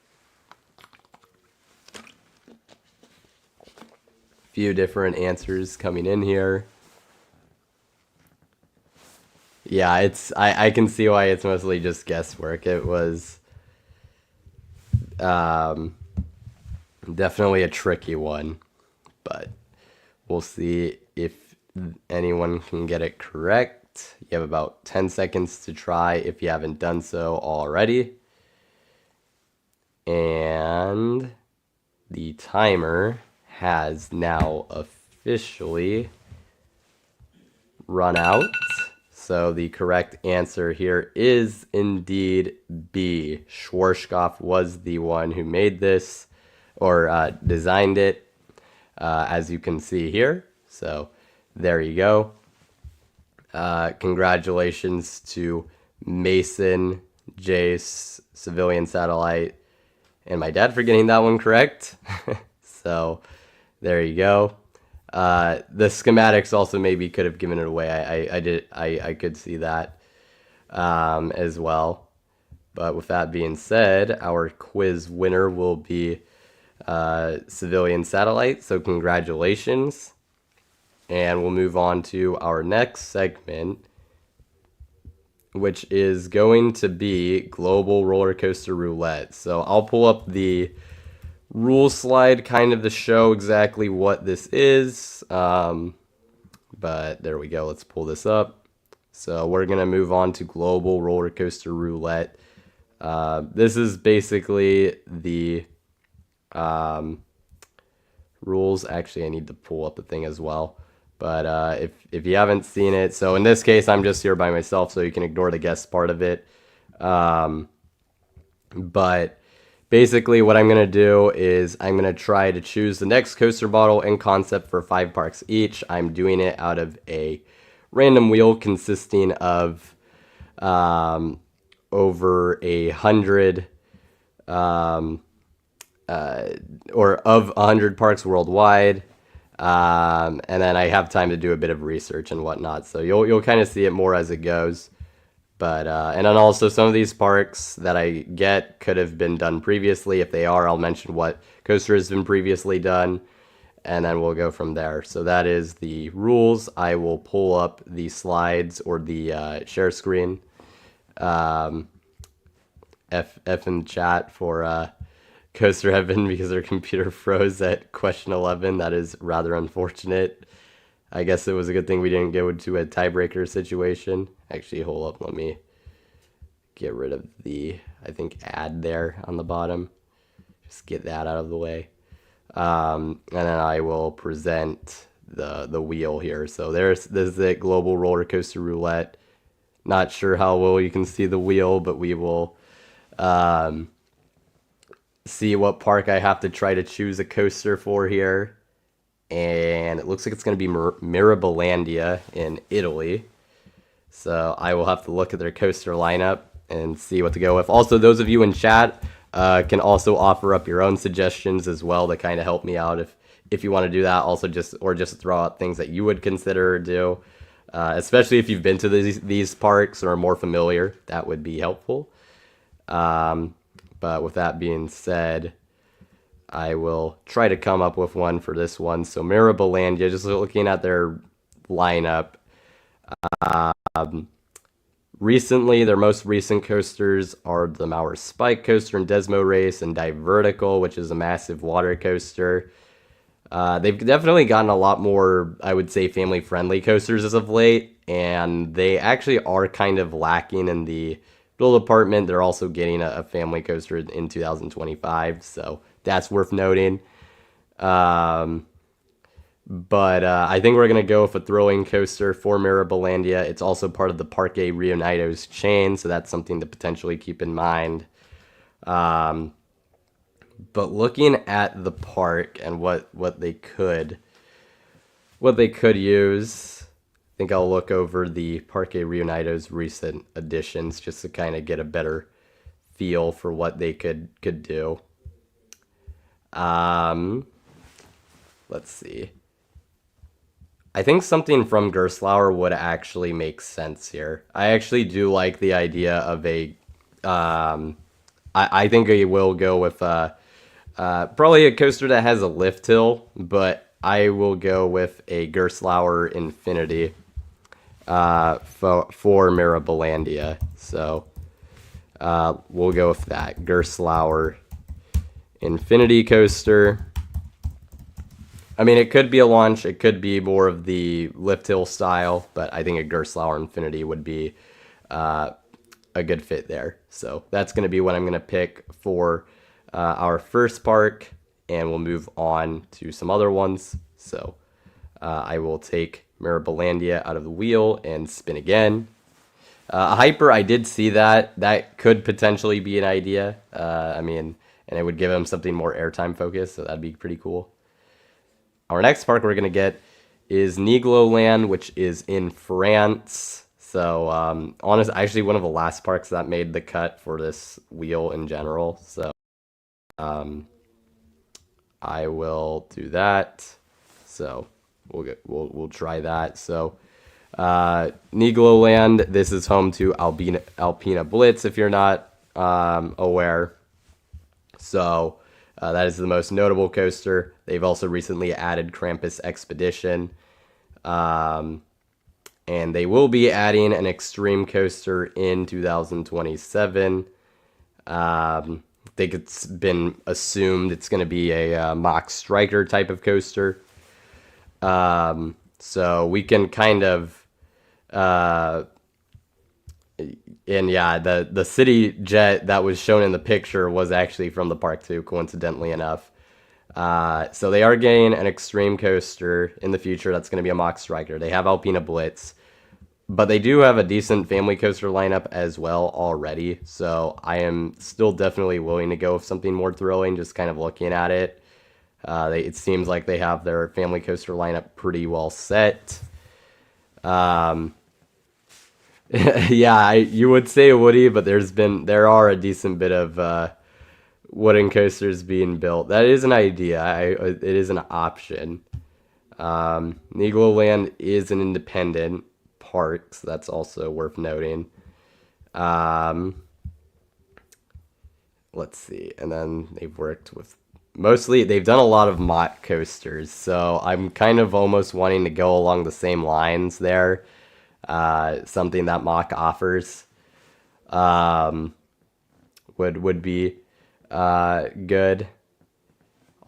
Few different answers coming in here. Yeah, I can see why it's mostly just guesswork. It was definitely a tricky one, but we'll see if anyone can get it correct. You have about 10 seconds to try if you haven't done so already. And the timer has now officially run out. So the correct answer here is indeed B. Schwarzkopf was the one who made this or designed it, as you can see here. So there you go. Congratulations to Mason, Jace, Civilian Satellite, and my dad for getting that one correct. So there you go. The schematics also maybe could have given it away. I could see that as well. But with that being said, our quiz winner will be Civilian Satellite. So congratulations. And we'll move on to our next segment, which is going to be Global Roller Coaster Roulette. So I'll pull up the rule slide kind of to show exactly what this is. But there we go. Let's pull this up. So we're going to move on to Global Roller Coaster Roulette. This is basically the rules. Actually, I need to pull up the thing as well. But if you haven't seen it, so in this case, I'm just here by myself, so you can ignore the guest part of it. But basically what I'm going to do is I'm going to try to choose the next coaster model and concept for 5 parks each. I'm doing it out of a random wheel consisting of over 100 or of 100 parks worldwide. And then I have time to do a bit of research and whatnot. So you'll kind of see it more as it goes. But and then also some of these parks that I get could have been done previously. If they are, I'll mention what coaster has been previously done, and then we'll go from there. So that is the rules. I will pull up the slides or the share screen. F in the chat for Coaster Heaven because their computer froze at question 11. That is rather unfortunate. I guess it was a good thing we didn't go into a tiebreaker situation. Actually, hold up. Let me get rid of the, I think, ad there on the bottom. Just get that out of the way. And then I will present the wheel here. So this is it, Global Roller Coaster Roulette. Not sure how well you can see the wheel, but we will see what park I have to try to choose a coaster for here. And it looks like it's going to be Mirabilandia in Italy. So I will have to look at their coaster lineup and see what to go with. Also, those of you in chat can also offer up your own suggestions as well to kind of help me out if you want to do that. Also, just throw out things that you would consider or do, especially if you've been to these parks or are more familiar. That would be helpful. But with that being said, I will try to come up with one for this one. So Mirabilandia, just looking at their lineup. Recently, their most recent coasters are the Mauer Spike Coaster and Desmo Race and Divertical, which is a massive water coaster. They've definitely gotten a lot more, I would say, family-friendly coasters as of late, and they actually are kind of lacking in the build department. They're also getting a family coaster in 2025, so that's worth noting. But I think we're going to go with a throwing coaster for Mirabilandia. It's also part of the Parque Reunidos chain, so that's something to potentially keep in mind. But looking at the park and what they could use, I think I'll look over the Parque Reunidos recent additions just to kind of get a better feel for what they could do. Let's see. I think something from Gerstlauer would actually make sense here. I actually do like the idea of a. I think I will go with probably a coaster that has a lift hill, but I will go with a Gerstlauer Infinity for Mirabilandia. So we'll go with that Gerstlauer Infinity coaster. I mean, it could be a launch. It could be more of the lift hill style, but I think a Gerstlauer Infinity would be a good fit there. So that's going to be what I'm going to pick for our first park. and we'll move on to some other ones. So I will take Mirabilandia out of the wheel and spin again. Hyper, I did see that. That could potentially be an idea. I mean, and it would give him something more airtime focused, so that'd be pretty cool. Our next park we're going to get is Nigloland, which is in France. So, actually one of the last parks that made the cut for this wheel in general. So, I will do that. So, we'll try that. So, Nigloland, this is home to Alpina Blitz, if you're not aware. So, that is the most notable coaster. They've also recently added Krampus Expedition. And they will be adding an extreme coaster in 2027. I think it's been assumed it's going to be a Mach Striker type of coaster. So we can kind of, and yeah, the city jet that was shown in the picture was actually from the park too, coincidentally enough. So they are getting an extreme coaster in the future that's going to be a Mach Striker. They have Alpina Blitz, but they do have a decent family coaster lineup as well already. So I am still definitely willing to go with something more thrilling, just kind of looking at it. It seems like they have their family coaster lineup pretty well set. Yeah, you would say Woody, but there are a decent bit of wooden coasters being built. That is an idea. It is an option. Nigloland is an independent park, so that's also worth noting. Let's see, and then they've worked with they've done a lot of Mach coasters, so I'm kind of almost wanting to go along the same lines there. Something that Mach offers would be good.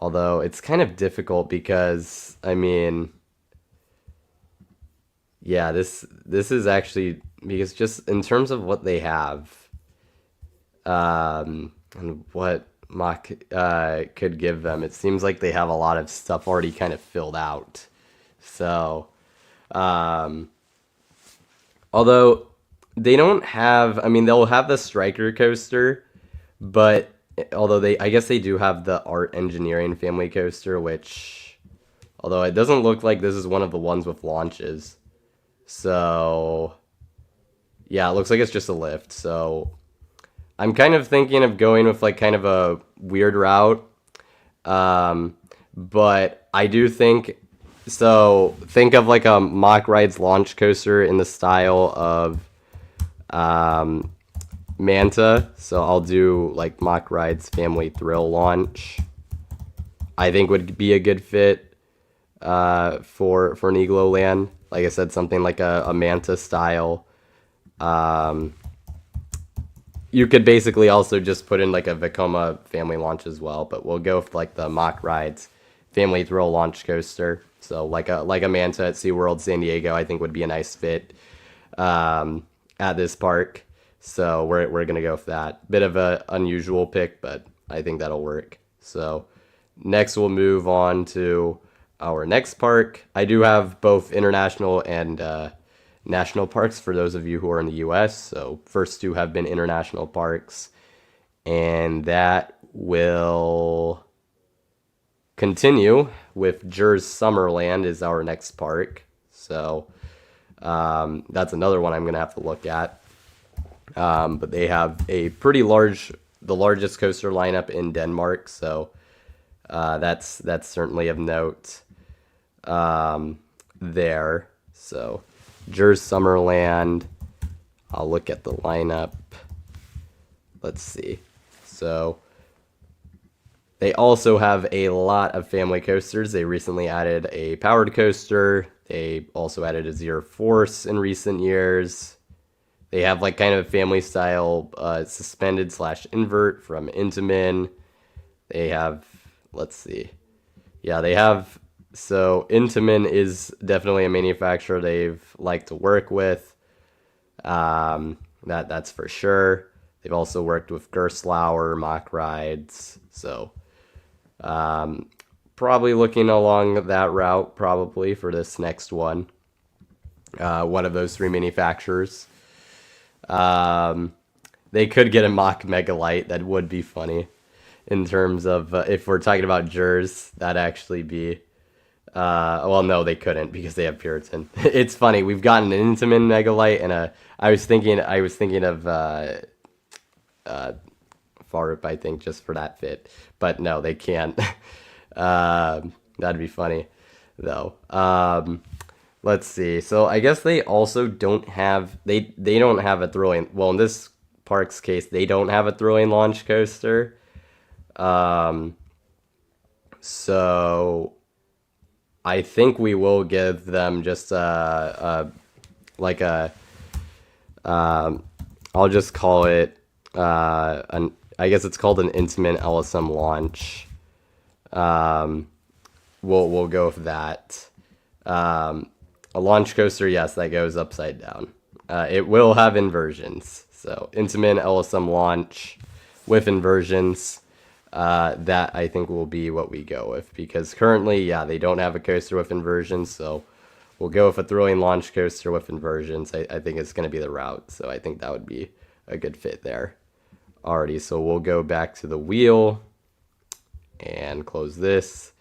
Although it's kind of difficult because, I mean, yeah, this is actually, because just in terms of what they have, and what Mach could give them, it seems like they have a lot of stuff already kind of filled out. So, although they don't have, I mean, they'll have the Striker coaster, but although I guess they do have the Art Engineering family coaster, which, although it doesn't look like this is one of the ones with launches. So, yeah, it looks like it's just a lift. So, I'm kind of thinking of going with like kind of a weird route. But I do think, so think of like a Mach Rides launch coaster in the style of Manta. So I'll do like Mach Rides Family Thrill launch. I think would be a good fit for Nigloland. Like I said, something like a Manta style. You could basically also just put in like a Vekoma family launch as well, but we'll go with like the Mach Rides Family Thrill launch coaster. So like a Manta at SeaWorld San Diego, I think would be a nice fit at this park. So we're gonna go with that. Bit of a unusual pick, but I think that'll work. So next we'll move on to our next park. I do have both international and national parks for those of you who are in the US. So first two have been international parks, and that will continue with Jers Summerland is our next park. So that's another one I'm gonna have to look at. But they have a pretty the largest coaster lineup in Denmark. So that's certainly of note there. So Jers Summerland, I'll look at the lineup. Let's see. So they also have a lot of family coasters. They recently added a powered coaster. They also added a Zero Force in recent years. They have like kind of a family style suspended / invert from Intamin. They have, let's see. Yeah, they have, so Intamin is definitely a manufacturer they've liked to work with. That's for sure. They've also worked with Gerstlauer, Mach Rides. So Probably looking along that route probably for this next one. One of those 3 manufacturers. They could get a mock Megalite. That would be funny. In terms of, if we're talking about Jers, that'd actually be... well, no, they couldn't because they have Puritan. It's funny. We've gotten an Intamin Megalite and I was thinking of Farup, I think, just for that fit. But no, they can't. That'd be funny, though. Let's see. So I guess they also don't have they don't have a thrilling. Well, in this park's case, they don't have a thrilling launch coaster. So I think we will give them just like a I'll just call it I guess it's called an Intamin LSM launch. We'll go with that. A launch coaster, yes, that goes upside down. It will have inversions. So Intamin LSM launch with inversions. That I think will be what we go with, because currently, yeah, they don't have a coaster with inversions, so we'll go with a thrilling launch coaster with inversions. I think it's going to be the route, so I think that would be a good fit there. Alrighty, so we'll go back to the wheel and close this.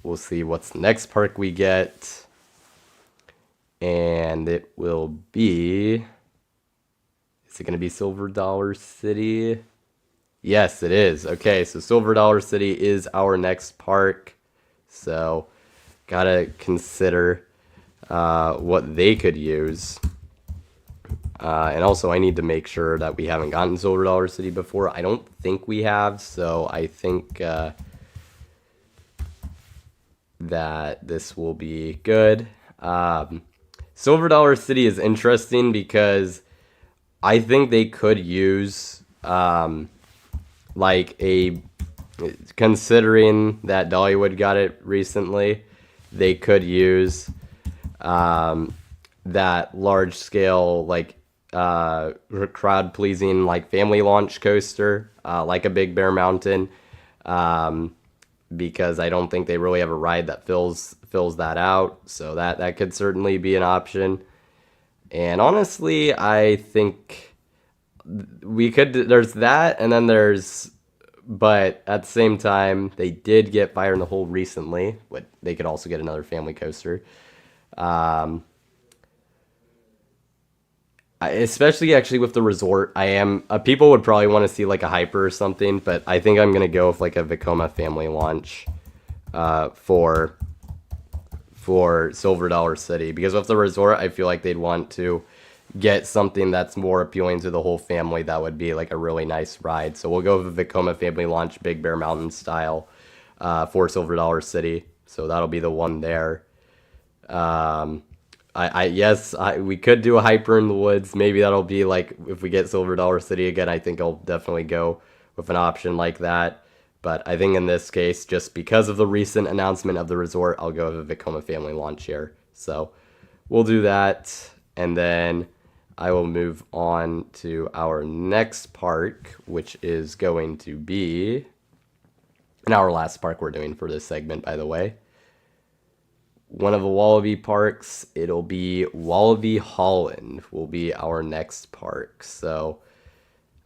We'll see what's the next park we get, and it will be... Is it going to be Silver Dollar City? Yes, it is. Okay, so Silver Dollar City is our next park. So, gotta consider what they could use. And also, I need to make sure that we haven't gotten Silver Dollar City before. I don't think we have, so I think that this will be good. Silver Dollar City is interesting because I think they could use... like considering that Dollywood got it recently, they could use that large scale, like crowd pleasing, like family launch coaster, like a Big Bear Mountain, because I don't think they really have a ride that fills that out. So that could certainly be an option. And honestly, I think we could, there's that, and then there's, but at the same time, they did get Fire in the Hole recently, but they could also get another family coaster. Especially actually with the resort, people would probably want to see like a Hyper or something, but I think I'm going to go with like a Vekoma family launch for Silver Dollar City, because with the resort, I feel like they'd want to get something that's more appealing to the whole family. That would be like a really nice ride. So we'll go with the Vekoma family launch Big Bear Mountain style for Silver Dollar City. So that'll be the one there. We could do a Hyper in the Woods. Maybe that'll be like, if we get Silver Dollar City again, I think I'll definitely go with an option like that. But I think in this case, just because of the recent announcement of the resort, I'll go with a Vekoma family launch here. So we'll do that. And then I will move on to our next park, which is going to be, and our last park we're doing for this segment, by the way. One of the Wallaby parks, it'll be Wallaby Holland will be our next park. So,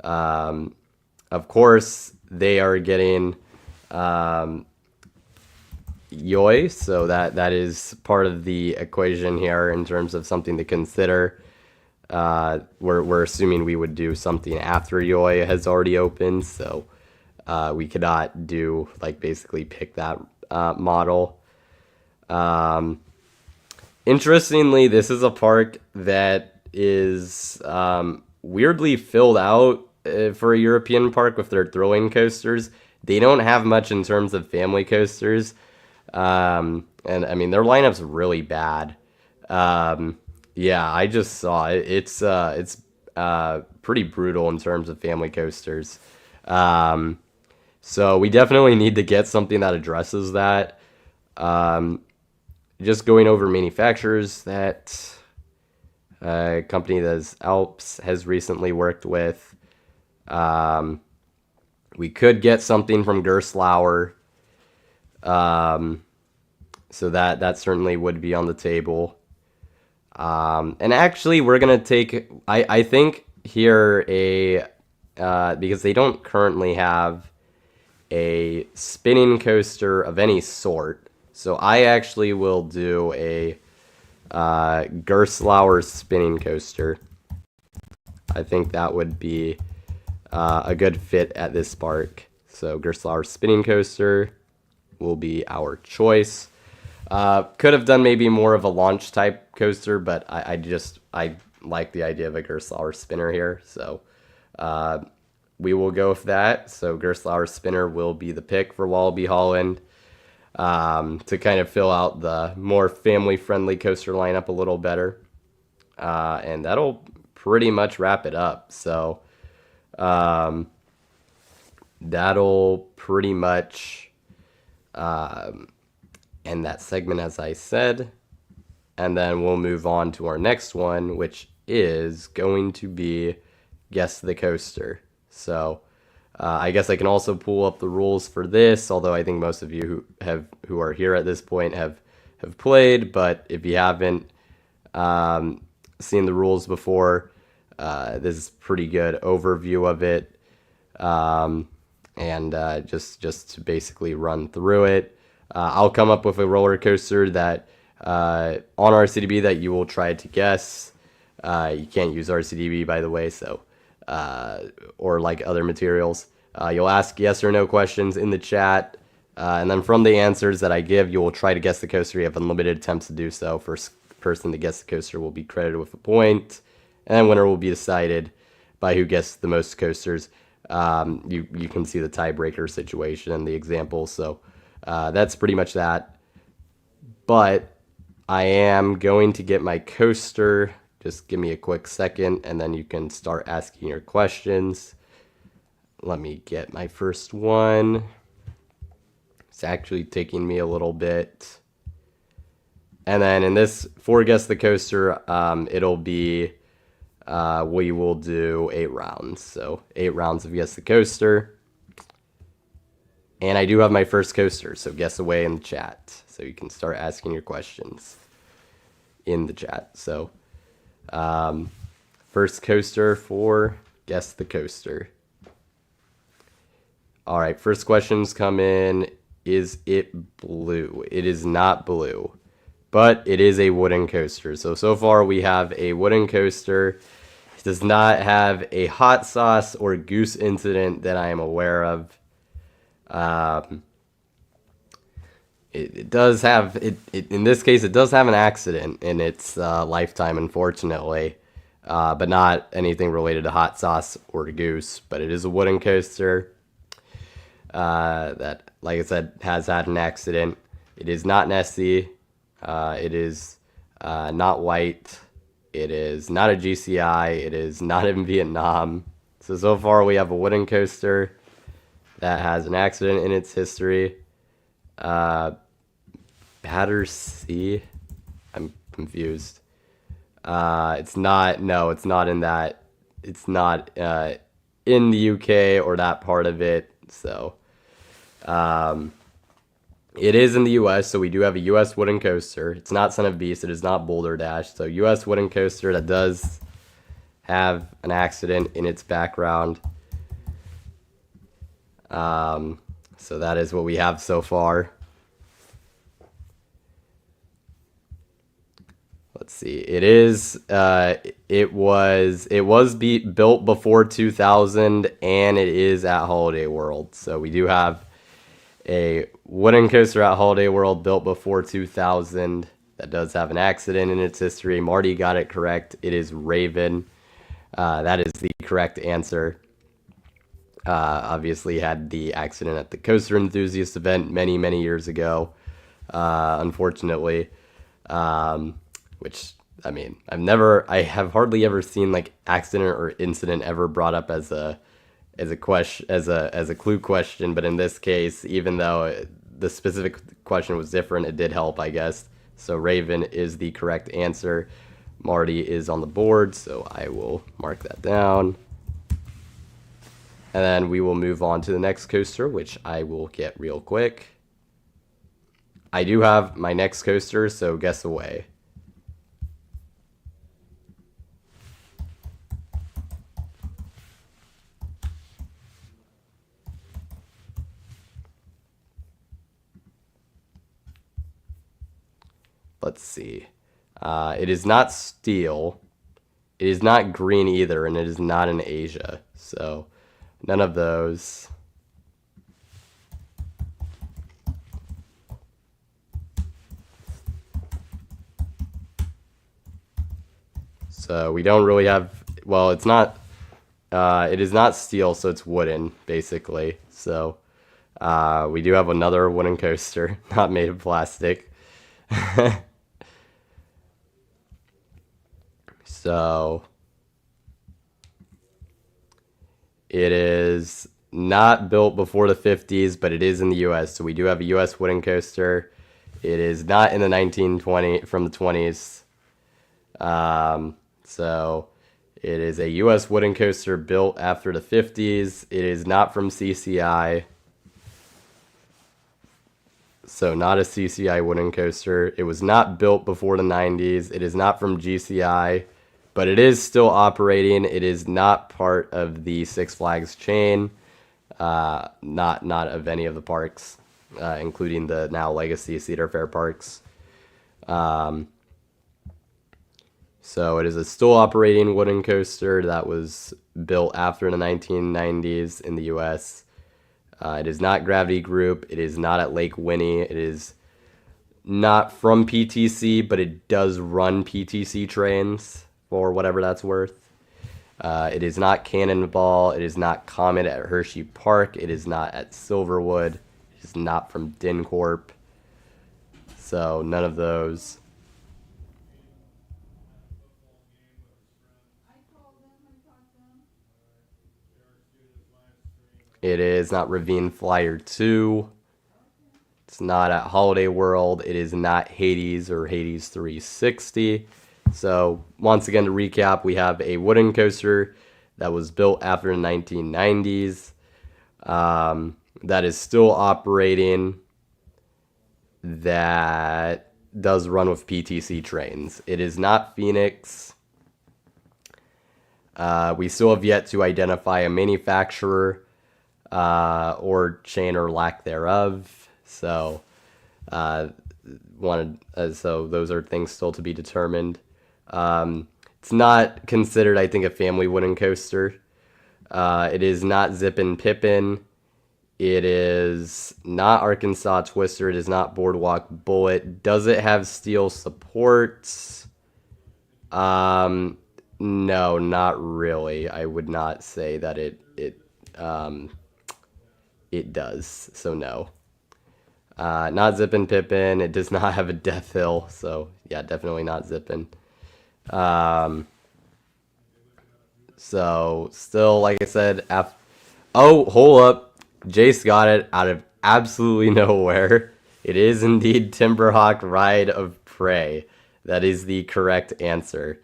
of course, they are getting Yoi, so that is part of the equation here in terms of something to consider. We're assuming we would do something after Yoi has already opened, so we could not do, like, basically pick that model. Interestingly, this is a park that is weirdly filled out for a European park with their thrilling coasters. They don't have much in terms of family coasters. And I mean, their lineup's really bad. Yeah, I just saw it. It's pretty brutal in terms of family coasters. So we definitely need to get something that addresses that. Just going over manufacturers that a company that is Alps has recently worked with. We could get something from Gerstlauer. So that certainly would be on the table. And actually, we're gonna take. I think here because they don't currently have a spinning coaster of any sort. So I actually will do a Gerstlauer spinning coaster. I think that would be a good fit at this park. So Gerstlauer spinning coaster will be our choice. Could have done maybe more of a launch type coaster, but I like the idea of a Gerstlauer spinner here. So we will go with that. So Gerstlauer spinner will be the pick for Wallaby Holland to kind of fill out the more family-friendly coaster lineup a little better. And that'll pretty much wrap it up. So that'll pretty much end that segment, as I said. And then we'll move on to our next one, which is going to be Guess the Coaster. So I guess I can also pull up the rules for this, although I think most of you who are here at this point have played. But if you haven't seen the rules before, this is a pretty good overview of it. And just to basically run through it, I'll come up with a roller coaster that on RCDB that you will try to guess. You can't use RCDB, by the way, so or like other materials. You'll ask yes or no questions in the chat, and then from the answers that I give, you will try to guess the coaster. You have unlimited attempts to do so. First person to guess the coaster will be credited with a point, and winner will be decided by who guessed the most coasters. You can see the tiebreaker situation in the example, so that's pretty much that. But I am going to get my coaster. Just give me a quick second, and then you can start asking your questions. Let me get my first one. It's actually taking me a little bit. And then in this, for Guess the Coaster, it'll be, we will do 8 rounds. So 8 rounds of Guess the Coaster. And I do have my first coaster, so guess away in the chat. So you can start asking your questions in the chat. So first coaster for Guess the Coaster. All right, first questions come in. Is it blue? It is not blue, but it is a wooden coaster. So far we have a wooden coaster. It does not have a hot sauce or goose incident that I am aware of. It does have, in this case, it does have an accident in its lifetime, unfortunately, but not anything related to hot sauce or to goose. But it is a wooden coaster that, like I said, has had an accident. It is not Nessie. It is not white. It is not a GCI. It is not in Vietnam. So far we have a wooden coaster that has an accident in its history. Battersea? I'm confused. It's not in that. It's not in the UK or that part of it. So, it is in the US, so we do have a US wooden coaster. It's not Son of Beast. It is not Boulder Dash. So, US wooden coaster that does have an accident in its background. So that is what we have so far. Let's see. It was built before 2000, and it is at Holiday World. So we do have a wooden coaster at Holiday World built before 2000 that does have an accident in its history. Marty got it correct. It is Raven. That is the correct answer. Obviously had the accident at the Coaster Enthusiast event many years ago, unfortunately, which, I mean, I have hardly ever seen like accident or incident ever brought up as a clue question, but in this case, even though the specific question was different, it did help, I guess. So Raven is the correct answer. Marty is on the board, so I will mark that down. And then we will move on to the next coaster, which I will get real quick. I do have my next coaster, so guess away. Let's see. It is not steel. It is not green either, and it is not in Asia. So none of those. So we don't really have, well, it's not, it is not steel, so it's wooden, basically. So we do have another wooden coaster, not made of plastic. So it is not built before the 50s, but it is in the US. So we do have a US wooden coaster. It is not in the 1920 from the 20s. So it is a US wooden coaster built after the 50s. It is not from CCI. So not a CCI wooden coaster. It was not built before the 90s. It is not from GCI, but it is still operating. It is not part of the Six Flags chain, not of any of the parks, including the now Legacy Cedar Fair parks. So it is a still operating wooden coaster that was built after the 1990s in the US. It is not Gravity Group. It is not at Lake Winnie. It is not from PTC, but it does run PTC trains for whatever that's worth. It is not Cannonball. It is not Comet at Hershey Park. It is not at Silverwood. It is not from DynCorp. So none of those. It is not Ravine Flyer 2. It's not at Holiday World. It is not Hades or Hades 360. So once again, to recap, we have a wooden coaster that was built after the 1990s that is still operating, that does run with PTC trains. It is not Phoenix. We still have yet to identify a manufacturer or chain or lack thereof. So so those are things still to be determined. It's not considered, I think, a family wooden coaster. It is not Zippin' Pippin. It is not Arkansas Twister. It is not Boardwalk Bullet. Does it have steel supports? No, not really. I would not say that it does. So no. Not Zippin' Pippin. It does not have a Death Hill. So yeah, definitely not Zippin'. So still, like I said, oh, hold up. Jace got it out of absolutely nowhere. It is indeed Timberhawk Ride of Prey. That is the correct answer.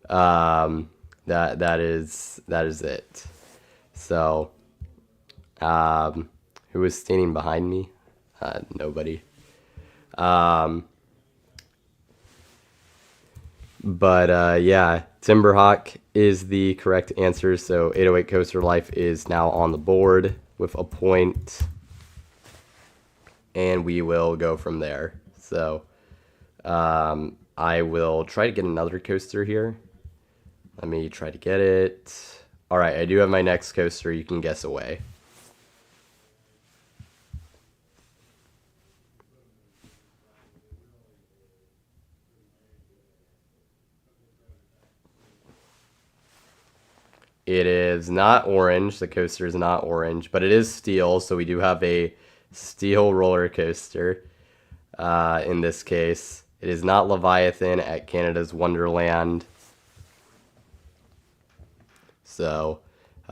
That is it. So, who was standing behind me? Nobody. But yeah, Timberhawk is the correct answer. So 808 Coaster Life is now on the board with a point, and we will go from there. So I will try to get another coaster here. Let me try to get it. All right, I do have my next coaster. You can guess away. It is not orange. The coaster is not orange, but it is steel. So we do have a steel roller coaster in this case. It is not Leviathan at Canada's Wonderland. So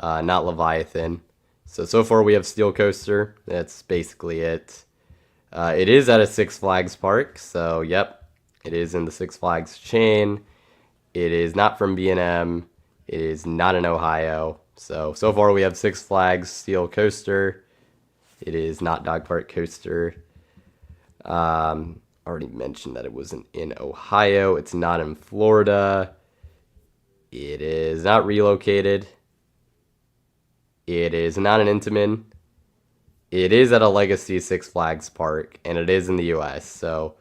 not Leviathan. So far we have steel coaster. That's basically it. It is at a Six Flags park. So yep, it is in the Six Flags chain. It is not from B&M. It is not in Ohio. So far we have Six Flags steel coaster. It is not Dog Park coaster. Already mentioned that it wasn't in Ohio. It's not in Florida. It is not relocated. It is not an Intamin. It is at a Legacy Six Flags park, and it is in the U.S. So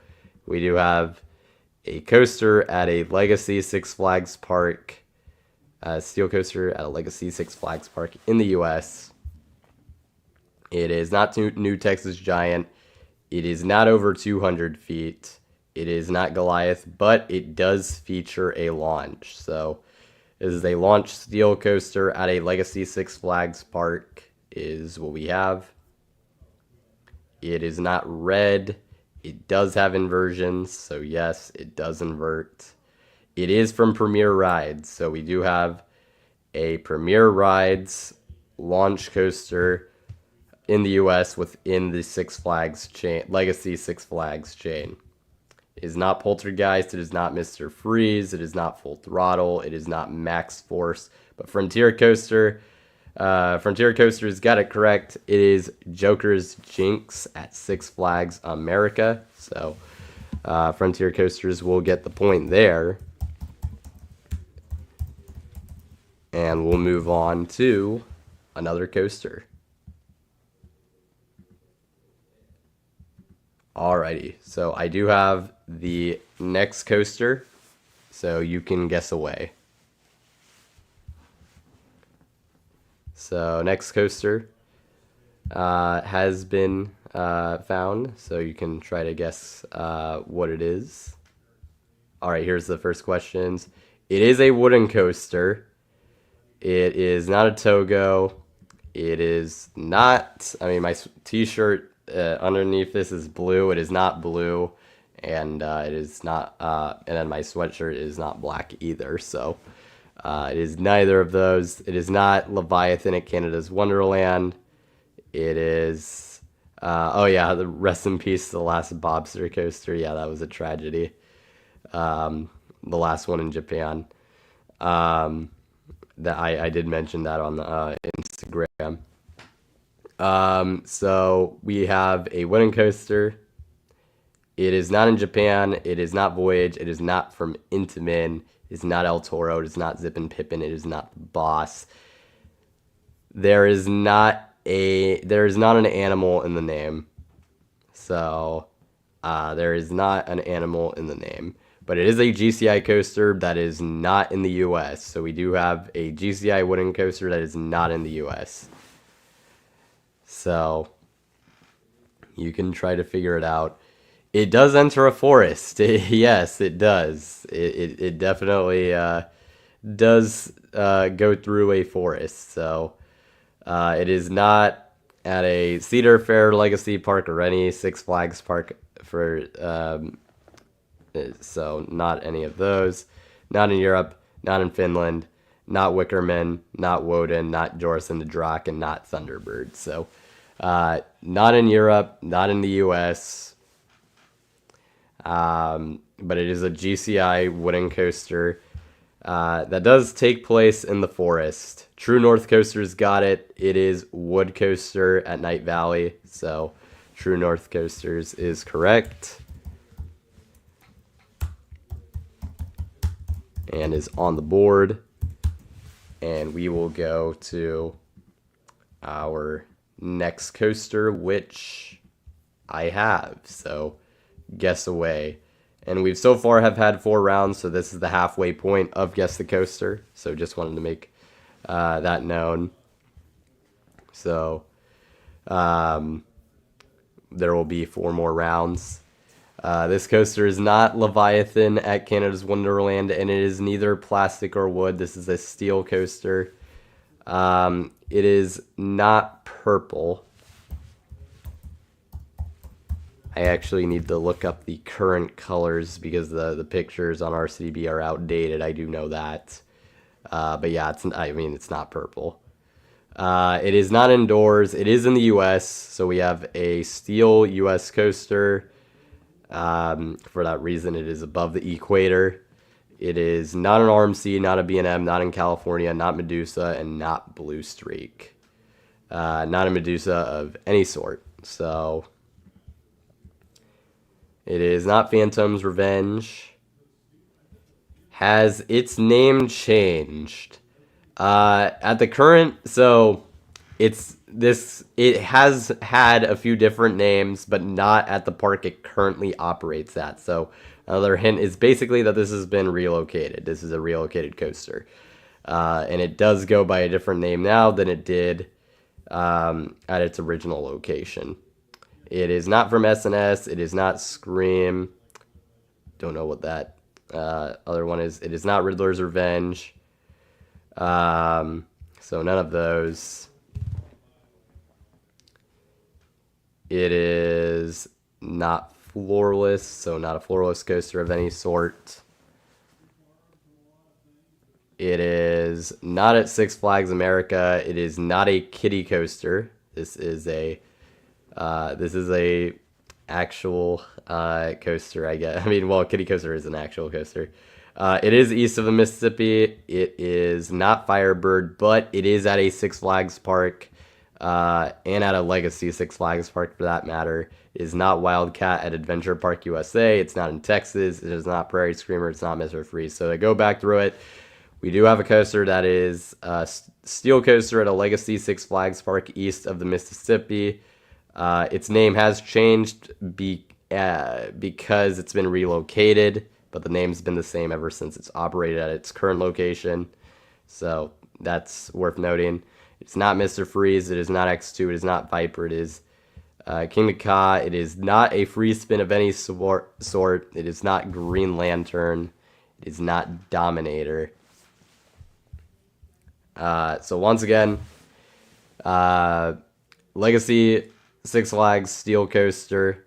we do have a coaster at a Legacy Six Flags park, a steel coaster at a Legacy Six Flags park in the U.S. It is not New Texas Giant. It is not over 200 feet. It is not Goliath, but it does feature a launch. So this is a launch steel coaster at a Legacy Six Flags park is what we have. It is not red. It does have inversions, so yes, it does invert. It is from Premier Rides, so we do have a Premier Rides launch coaster in the U.S. within the Six Flags chain, Legacy Six Flags chain. It is not Poltergeist, it is not Mr. Freeze, it is not Full Throttle, it is not Max Force, but Frontier Coaster's got it correct. It is Joker's Jinx at Six Flags America. So Frontier Coasters will get the point there. And we'll move on to another coaster. Alrighty, so I do have the next coaster, so you can guess away. So next coaster has been found, so you can try to guess what it is. Alright, here's the first questions. It is a wooden coaster. It is not a Togo. It is not, I mean, my t-shirt underneath this is blue. It is not blue. And it is not, and then my sweatshirt is not black either, so it is neither of those. It is not Leviathan at Canada's Wonderland. It is, oh yeah, the rest in peace, the last Bobster coaster. Yeah, that was a tragedy. The last one in Japan. That I did mention that on the Instagram. So we have a wooden coaster. It is not in Japan. It is not Voyage. It is not from Intamin. It is not El Toro. It is not Zippin' Pippin. It is not the Boss. There is not an animal in the name. So there is not an animal in the name. But it is a GCI coaster that is not in the U.S. So we do have a GCI wooden coaster that is not in the U.S. So you can try to figure it out. It does enter a forest. Yes, it does. It definitely does go through a forest. So it is not at a Cedar Fair Legacy Park or any Six Flags park for so not any of those. Not in Europe, not in Finland, not Wickerman, not Woden, not Joris and the Drac, and not Thunderbird. So not in Europe, not in the US, but it is a GCI wooden coaster that does take place in the forest. True North Coasters got it. It is Wood Coaster at Night Valley. So True North Coasters is correct. And is on the board. And we will go to our next coaster, which I have. So guess away. And we've so far have had 4 rounds, so this is the halfway point of Guess the Coaster. So just wanted to make that known. So there will be 4 more rounds. This coaster is not Leviathan at Canada's Wonderland, and it is neither plastic or wood. This is a steel coaster. It is not purple. I actually need to look up the current colors because the pictures on RCB are outdated. I do know that. But yeah, it's not purple. It is not indoors. It is in the U.S., so we have a steel U.S. coaster. For that reason, it is above the equator. It is not an RMC, not a B&M, not in California, not Medusa, and not Blue Streak. Not a Medusa of any sort. So It is not Phantom's Revenge. Has its name changed? At the current, so it has had a few different names, but not at the park it currently operates at. So another hint is basically that this has been relocated. This is a relocated coaster. And it does go by a different name now than it did at its original location. It is not from SNS. It is not Scream. Don't know what that other one is. It is not Riddler's Revenge. So none of those. It is not floorless, so not a floorless coaster of any sort. It is not at Six Flags America. It is not a kiddie coaster. This is a actual coaster, I guess. I mean, well, kiddie coaster is an actual coaster. It is east of the Mississippi. It is not Firebird, but it is at a Six Flags park, and at a legacy Six Flags park for that matter. It is not Wildcat at Adventure Park USA. It's not in Texas. It is not Prairie Screamer. It's not Mr. Freeze. So to go back through it, we do have a coaster that is a steel coaster at a legacy Six Flags park east of the Mississippi. Its name has changed because it's been relocated, but the name's been the same ever since it's operated at its current location. So that's worth noting. It's not Mr. Freeze. It is not X2. It is not Viper. It is King of Ka. It is not a free spin of any sort. It is not Green Lantern. It is not Dominator. So once again, legacy Six Flags steel coaster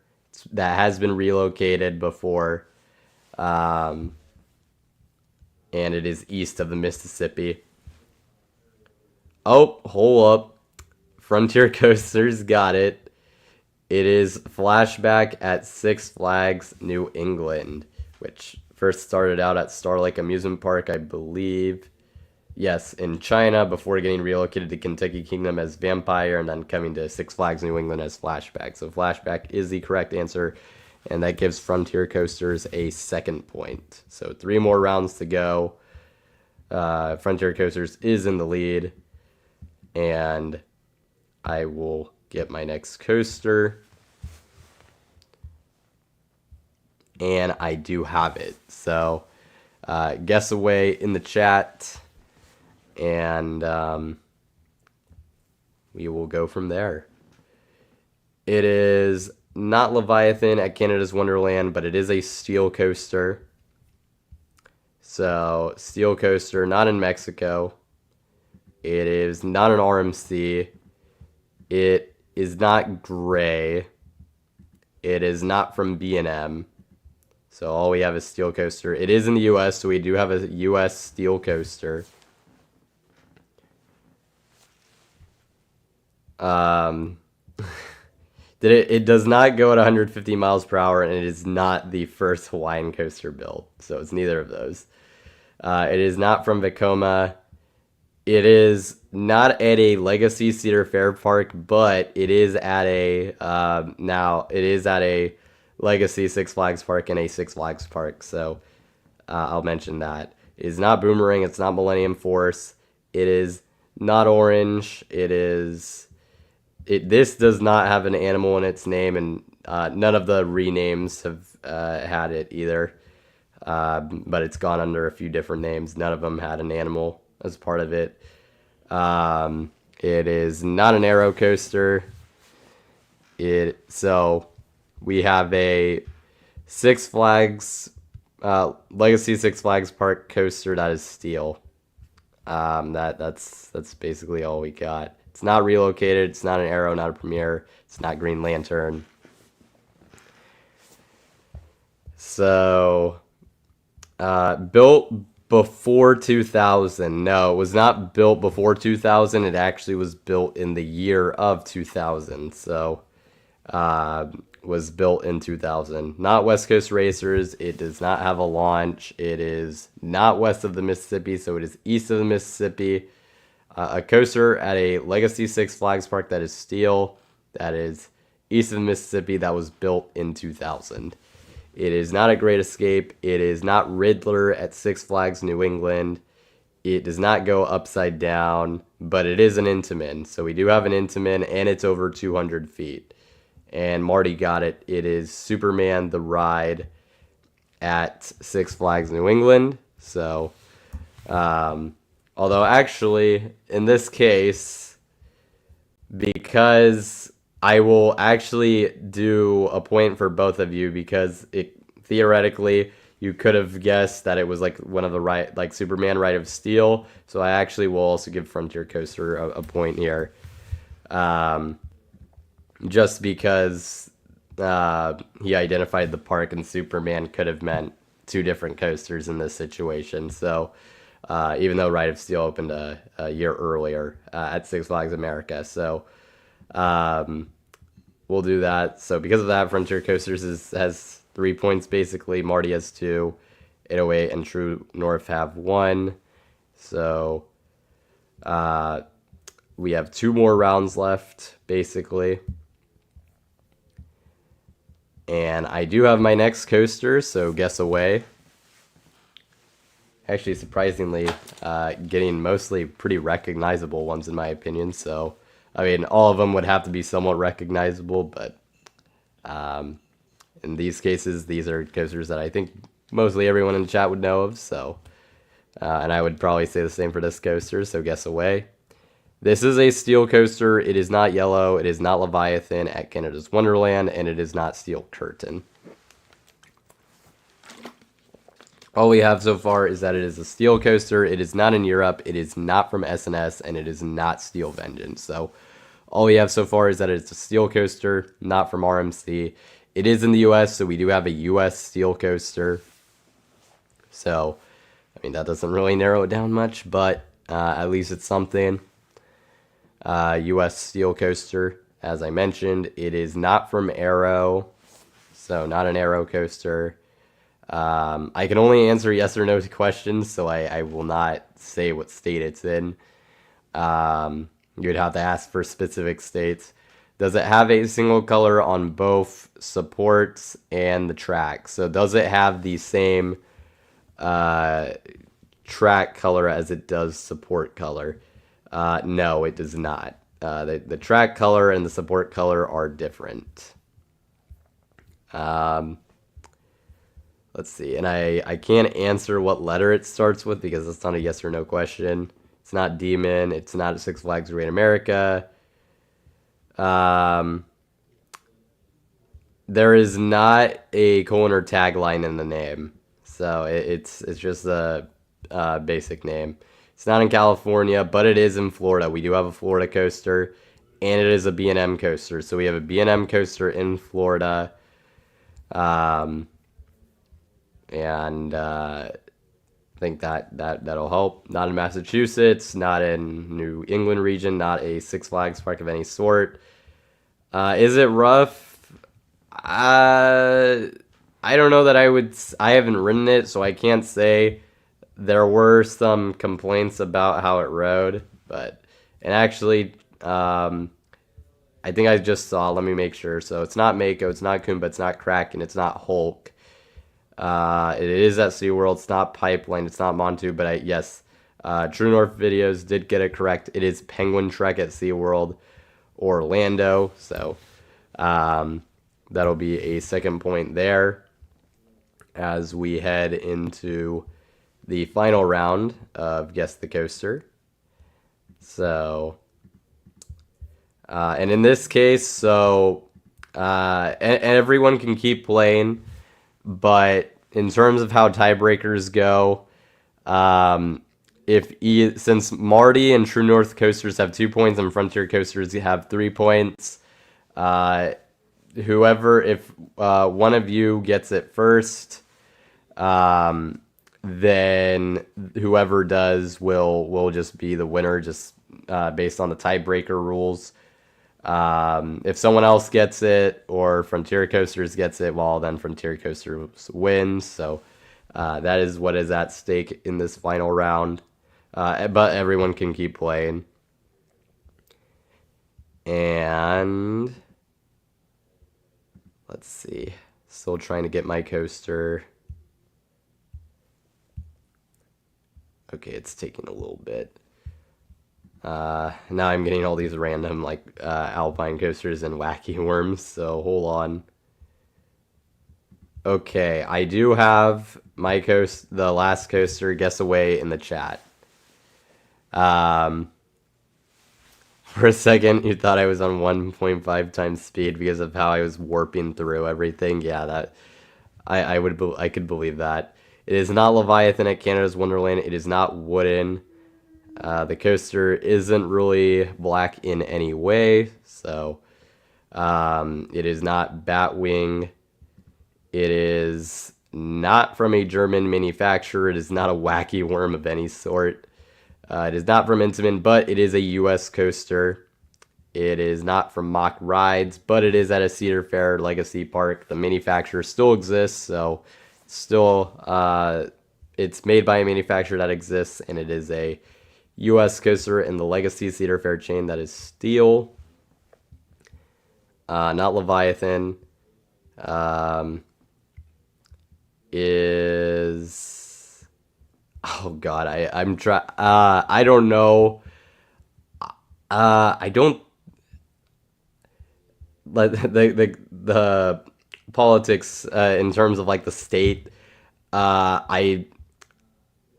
that has been relocated before, and it is east of the Mississippi. Oh, hold up. Frontier Coasters got it. It is Flashback at Six Flags New England, which first started out at Star Lake Amusement Park, I believe. Yes, in China, before getting relocated to Kentucky Kingdom as Vampire, and then coming to Six Flags New England as Flashback. So Flashback is the correct answer, and that gives Frontier Coasters a second point. So 3 more rounds to go. Frontier Coasters is in the lead, and I will get my next coaster. And I do have it. So guess away in the chat, and we will go from there. It is not Leviathan at Canada's Wonderland, but it is a steel coaster. So steel coaster, not in Mexico. It is not an RMC. It is not gray. It is not from B&M. So all we have is steel coaster. It is in the U.S., so we do have a U.S. steel coaster. It does not go at 150 miles per hour, and it is not the first Hawaiian coaster built. So it's neither of those. It is not from Vekoma. It is not at a Legacy Cedar Fair park, but it is at a Legacy Six Flags park and a Six Flags park. So I'll mention that. It is not Boomerang. It's not Millennium Force. It is not orange. This does not have an animal in its name, and none of the renames have had it either. But it's gone under a few different names. None of them had an animal as part of it. It is not an aero coaster. So we have a Six Flags, Legacy Six Flags Park coaster that is steel. That's basically all we got. It's not relocated. It's not an Arrow, not a Premier. It's not Green Lantern. So, built before 2000. No, it was not built before 2000. It actually was built in the year of 2000. So, was built in 2000. Not West Coast Racers. It does not have a launch. It is not west of the Mississippi, so it is east of the Mississippi. A coaster at a Legacy Six Flags park that is steel, that is east of the Mississippi, that was built in 2000. It is not a Great Escape. It is not Riddler at Six Flags New England. It does not go upside down, but it is an Intamin. So we do have an Intamin, and it's over 200 feet. And Marty got it. It is Superman the Ride at Six Flags New England. So, although actually, in this case, because I will actually do a point for both of you, because it theoretically you could have guessed that it was like one of the like Superman Ride of Steel. So I actually will also give Frontier Coaster a point here, just because he identified the park, and Superman could have meant two different coasters in this situation. So even though Ride of Steel opened a year earlier at Six Flags America, so we'll do that. So because of that, Frontier Coasters has 3 points basically. Marty has 2, 808 and True North have 1. So we have 2 more rounds left basically. And I do have my next coaster, so guess away. Actually, surprisingly, getting mostly pretty recognizable ones in my opinion. So, I mean, all of them would have to be somewhat recognizable, but in these cases, these are coasters that I think mostly everyone in the chat would know of. So, and I would probably say the same for this coaster, so guess away. This is a steel coaster. It is not yellow. It is not Leviathan at Canada's Wonderland, and it is not Steel Curtain. All we have so far is that it is a steel coaster. It is not in Europe. It is not from S&S, and it is not Steel Vengeance. So all we have so far is that it's a steel coaster, not from RMC. It is in the US, so we do have a US steel coaster. So, I mean, that doesn't really narrow it down much, but at least it's something. US steel coaster, as I mentioned. It is not from Aero, so not an Aero coaster. I can only answer yes or no to questions, so I will not say what state it's in. You'd have to ask for specific states. Does it have a single color on both supports and the track? So does it have the same track color as it does support color? No, it does not. The track color and the support color are different. Let's see, and I can't answer what letter it starts with because it's not a yes or no question. It's not Demon. It's not Six Flags Great America. There is not a colon or tagline in the name, so it's just a basic name. It's not in California, but it is in Florida. We do have a Florida coaster, and it is a B&M coaster. So we have a B&M coaster in Florida. And I think that'll help. Not in Massachusetts, not in New England region, not a Six Flags park of any sort. Is it rough? I don't know that I haven't ridden it, so I can't say. There were some complaints about how it rode, and actually, I think I just saw, let me make sure. So it's not Mako, it's not Kumba, it's not Kraken, it's not Hulk. It is at SeaWorld. It's not Pipeline. It's not Montu. But yes, True North Videos did get it correct. It is Penguin Trek at SeaWorld Orlando. So that'll be a second point there as we head into the final round of Guess the Coaster. So, and in this case, so and everyone can keep playing. But in terms of how tiebreakers go, since Marty and True North coasters have 2 points and Frontier coasters have 3 points, if one of you gets it first, then whoever does will just be the winner, just based on the tiebreaker rules. If someone else gets it or Frontier Coasters gets it, well, then Frontier Coasters wins. So that is what is at stake in this final round. But everyone can keep playing. And let's see. Still trying to get my coaster. Okay, it's taking a little bit. Now I'm getting all these random like alpine coasters and wacky worms, so hold on. Okay, I do have my the last coaster guess away in the chat. For a second, you thought I was on 1.5 times speed because of how I was warping through everything. Yeah, that I could believe that. It is not Leviathan at Canada's Wonderland. It is not wooden. The coaster isn't really black in any way, so it is not Batwing. It is not from a German manufacturer. It is not a wacky worm of any sort. It is not from Intamin, but it is a U.S. coaster. It is not from Mock Rides, but it is at a Cedar Fair Legacy Park. The manufacturer still exists, so still it's made by a manufacturer that exists, and it is a U.S. coaster in the Legacy Cedar Fair chain that is steel. Not Leviathan. Is oh god, I'm try I don't know. I don't like the politics in terms of like the state. I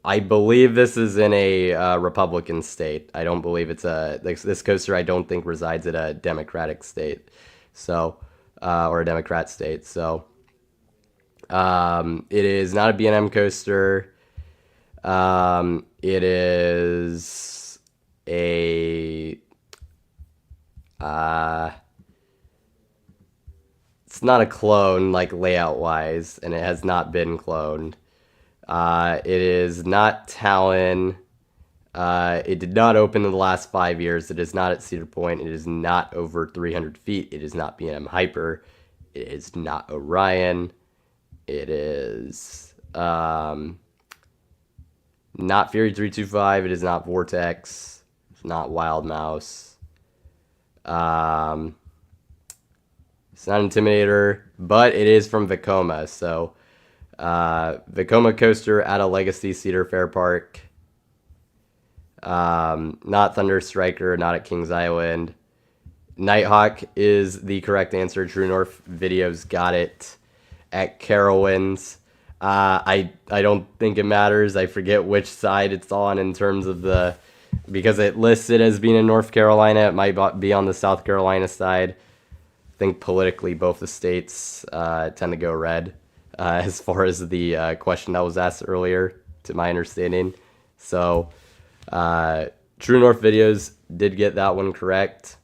believe this is in a Republican state. I don't believe it's this coaster. I don't think resides in a Democratic state, so or a Democrat state. So it is not a B&M coaster. It is a it's not a clone like layout wise, and it has not been cloned. It is not Talon. It did not open in the last 5 years. It is not at Cedar Point. It is not over 300 feet. It is not B&M Hyper. It is not Orion. It is not Fury 325. It is not Vortex. It's not Wild Mouse. It's not Intimidator, but it is from Vekoma. So Vekoma coaster at a Legacy Cedar Fair Park. Not Thunder Striker, not at Kings Island. Nighthawk is the correct answer. True North Videos got it at Carowinds. I don't think it matters. I forget which side it's on in terms of because it listed as being in North Carolina. It might be on the South Carolina side. I think politically both the states tend to go red as far as the question that was asked earlier, to my understanding. So True North Videos did get that one correct.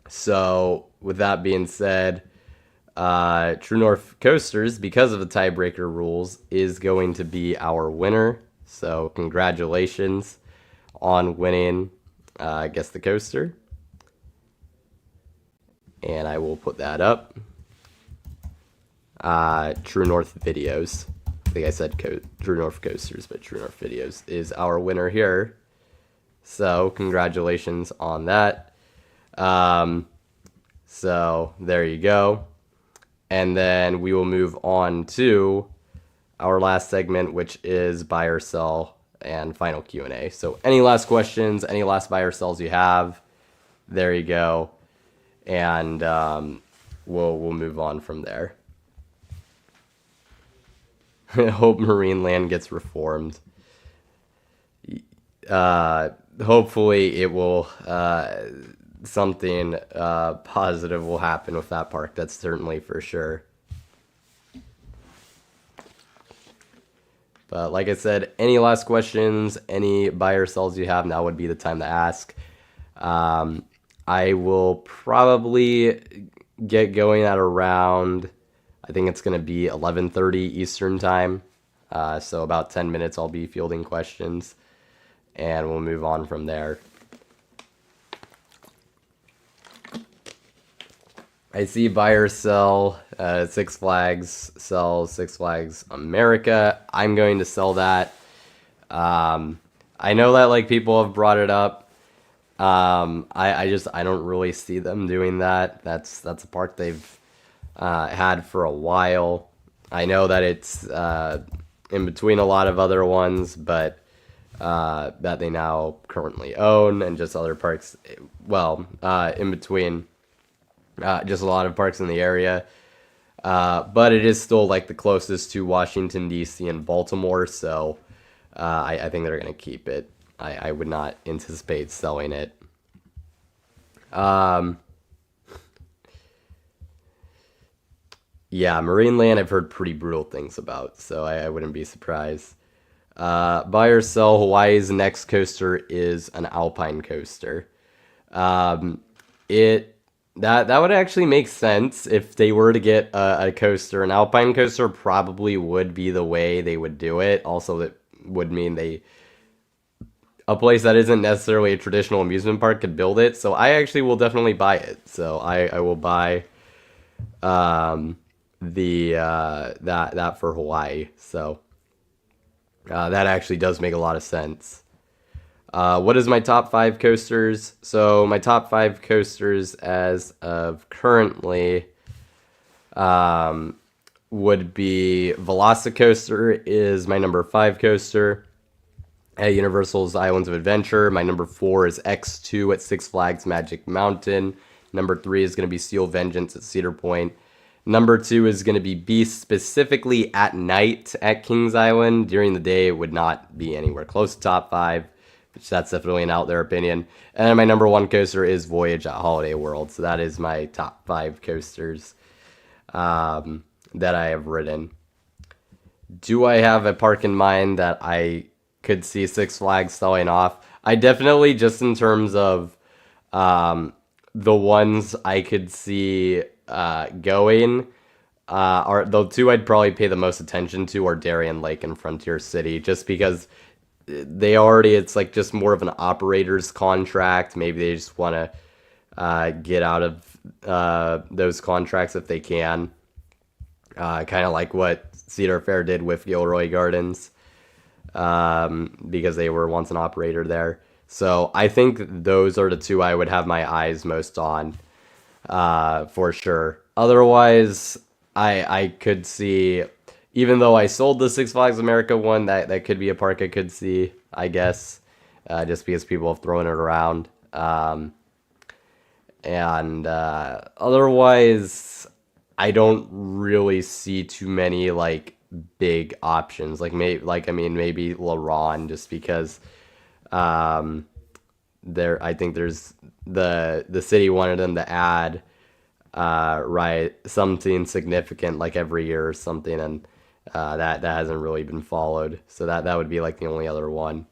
So with that being said, True North Coasters, because of the tiebreaker rules, is going to be our winner. So congratulations on winning, Guess the Coaster. And I will put that up. True North Videos. I think I said True North Coasters, but True North Videos is our winner here. So congratulations on that. So there you go. And then we will move on to our last segment, which is buy or sell and final Q&A. So any last questions, any last buy or sells you have, there you go. And we'll move on from there. Hope Marine Land gets reformed. Hopefully it will, something positive will happen with that park. That's certainly for sure. But like I said, any last questions, any buy or sells you have, now would be the time to ask. I will probably get going at around, I think it's going to be 11:30 Eastern time. So about 10 minutes I'll be fielding questions, and we'll move on from there. I see buy or sell, Six Flags sells Six Flags America. I'm going to sell that. I know that like people have brought it up. I don't really see them doing that. That's a park they've had for a while. I know that it's in between a lot of other ones, but that they now currently own, and just other parks, well, in between just a lot of parks in the area. But it is still like the closest to Washington, D.C. and Baltimore, so I think they're going to keep it. I would not anticipate selling it. Yeah, Marineland I've heard pretty brutal things about, so I wouldn't be surprised. Buy or sell, Hawaii's next coaster is an alpine coaster. It that would actually make sense if they were to get a coaster. An alpine coaster probably would be the way they would do it. Also, that would mean a place that isn't necessarily a traditional amusement park could build it. So I actually will definitely buy it. So I will buy that for Hawaii. So that actually does make a lot of sense. What is my top 5 coasters? So my top 5 coasters as of currently would be Velocicoaster is my number 5 coaster at Universal's Islands of Adventure. My number 4 is X2 at Six Flags Magic Mountain. Number 3 is going to be Steel Vengeance at Cedar Point. Number 2 is going to be Beast, specifically at night at Kings Island. During the day, it would not be anywhere close to top 5, which that's definitely an out there opinion. And then my number 1 coaster is Voyage at Holiday World. So that is my top 5 coasters that I have ridden. Do I have a park in mind that I could see Six Flags selling off? I definitely, just in terms of the ones I could see going, are the 2 I'd probably pay the most attention to are Darien Lake and Frontier City, just because it's like just more of an operator's contract. Maybe they just want to get out of those contracts if they can. Kind of like what Cedar Fair did with Gilroy Gardens, because they were once an operator there. So I think those are the 2 I would have my eyes most on, for sure. Otherwise, I could see, even though I sold the Six Flags America one, that could be a park I could see, I guess, just because people have thrown it around. Otherwise, I don't really see too many like big options. Maybe LaRon, just because there, I think there's the city wanted them to add something significant like every year or something, and that hasn't really been followed. So that would be like the only other one.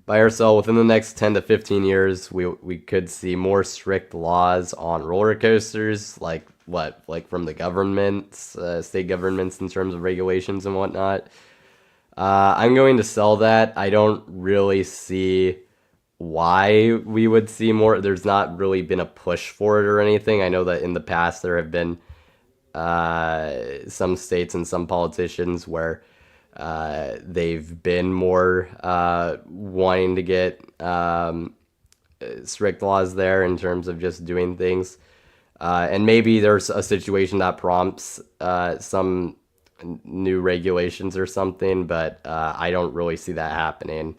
Buy or sell, within the next 10 to 15 years, we could see more strict laws on roller coasters, like from the governments, state governments, in terms of regulations and whatnot. I'm going to sell that. I don't really see why we would see more. There's not really been a push for it or anything. I know that in the past there have been some states and some politicians where they've been more wanting to get strict laws there in terms of just doing things. And maybe there's a situation that prompts some new regulations or something, but I don't really see that happening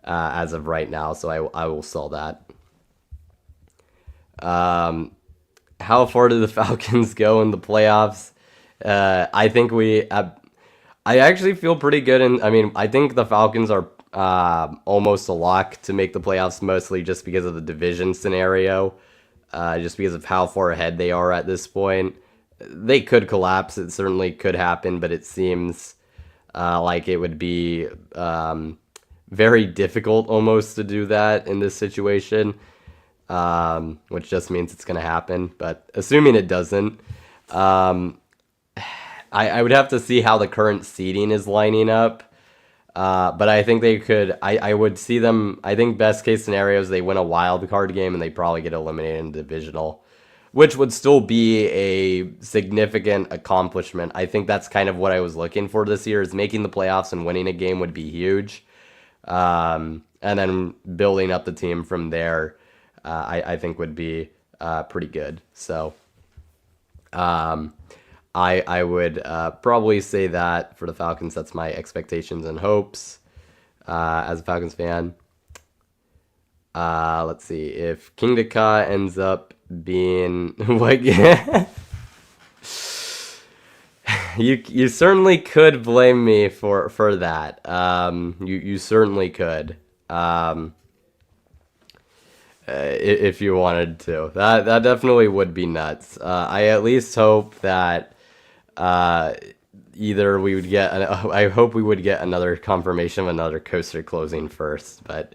as of right now, so I will sell that. How far do the Falcons go in the playoffs? I think I actually feel pretty good, and I mean, I think the Falcons are almost a lock to make the playoffs, mostly just because of the division scenario, just because of how far ahead they are at this point. They could collapse, it certainly could happen, but it seems like it would be very difficult almost to do that in this situation, which just means it's going to happen. But assuming it doesn't, I would have to see how the current seeding is lining up. But I think they could. I would see them. I think best case scenario is they win a wild card game and they probably get eliminated in divisional, which would still be a significant accomplishment. I think that's kind of what I was looking for this year, is making the playoffs and winning a game would be huge. And then building up the team from there, I think would be pretty good. So I would probably say that for the Falcons, that's my expectations and hopes as a Falcons fan. Let's see if King Ka ends up being what. You certainly could blame me for that. You certainly could. If you wanted to. That definitely would be nuts. I at least hope that either we would get. I hope we would get another confirmation of another coaster closing first, but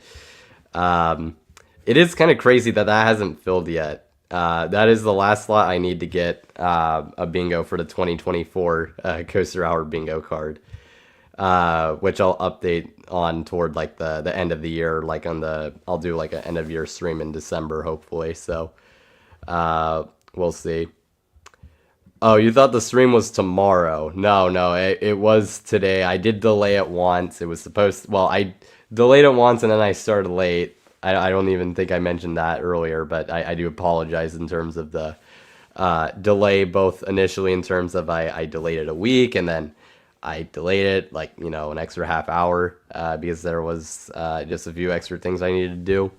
it is kind of crazy that hasn't filled yet. That is the last slot I need to get a bingo for the 2024 Coaster Hour bingo card, which I'll update on toward like the end of the year, like I'll do like an end of year stream in December, hopefully. So we'll see. Oh, you thought the stream was tomorrow? No, it was today. I did delay it once. It was supposed. Well, I delayed it once and then I started late. I don't even think I mentioned that earlier, but I do apologize in terms of the delay, both initially in terms of I delayed it a week and then I delayed it like, an extra half hour because there was just a few extra things I needed to do.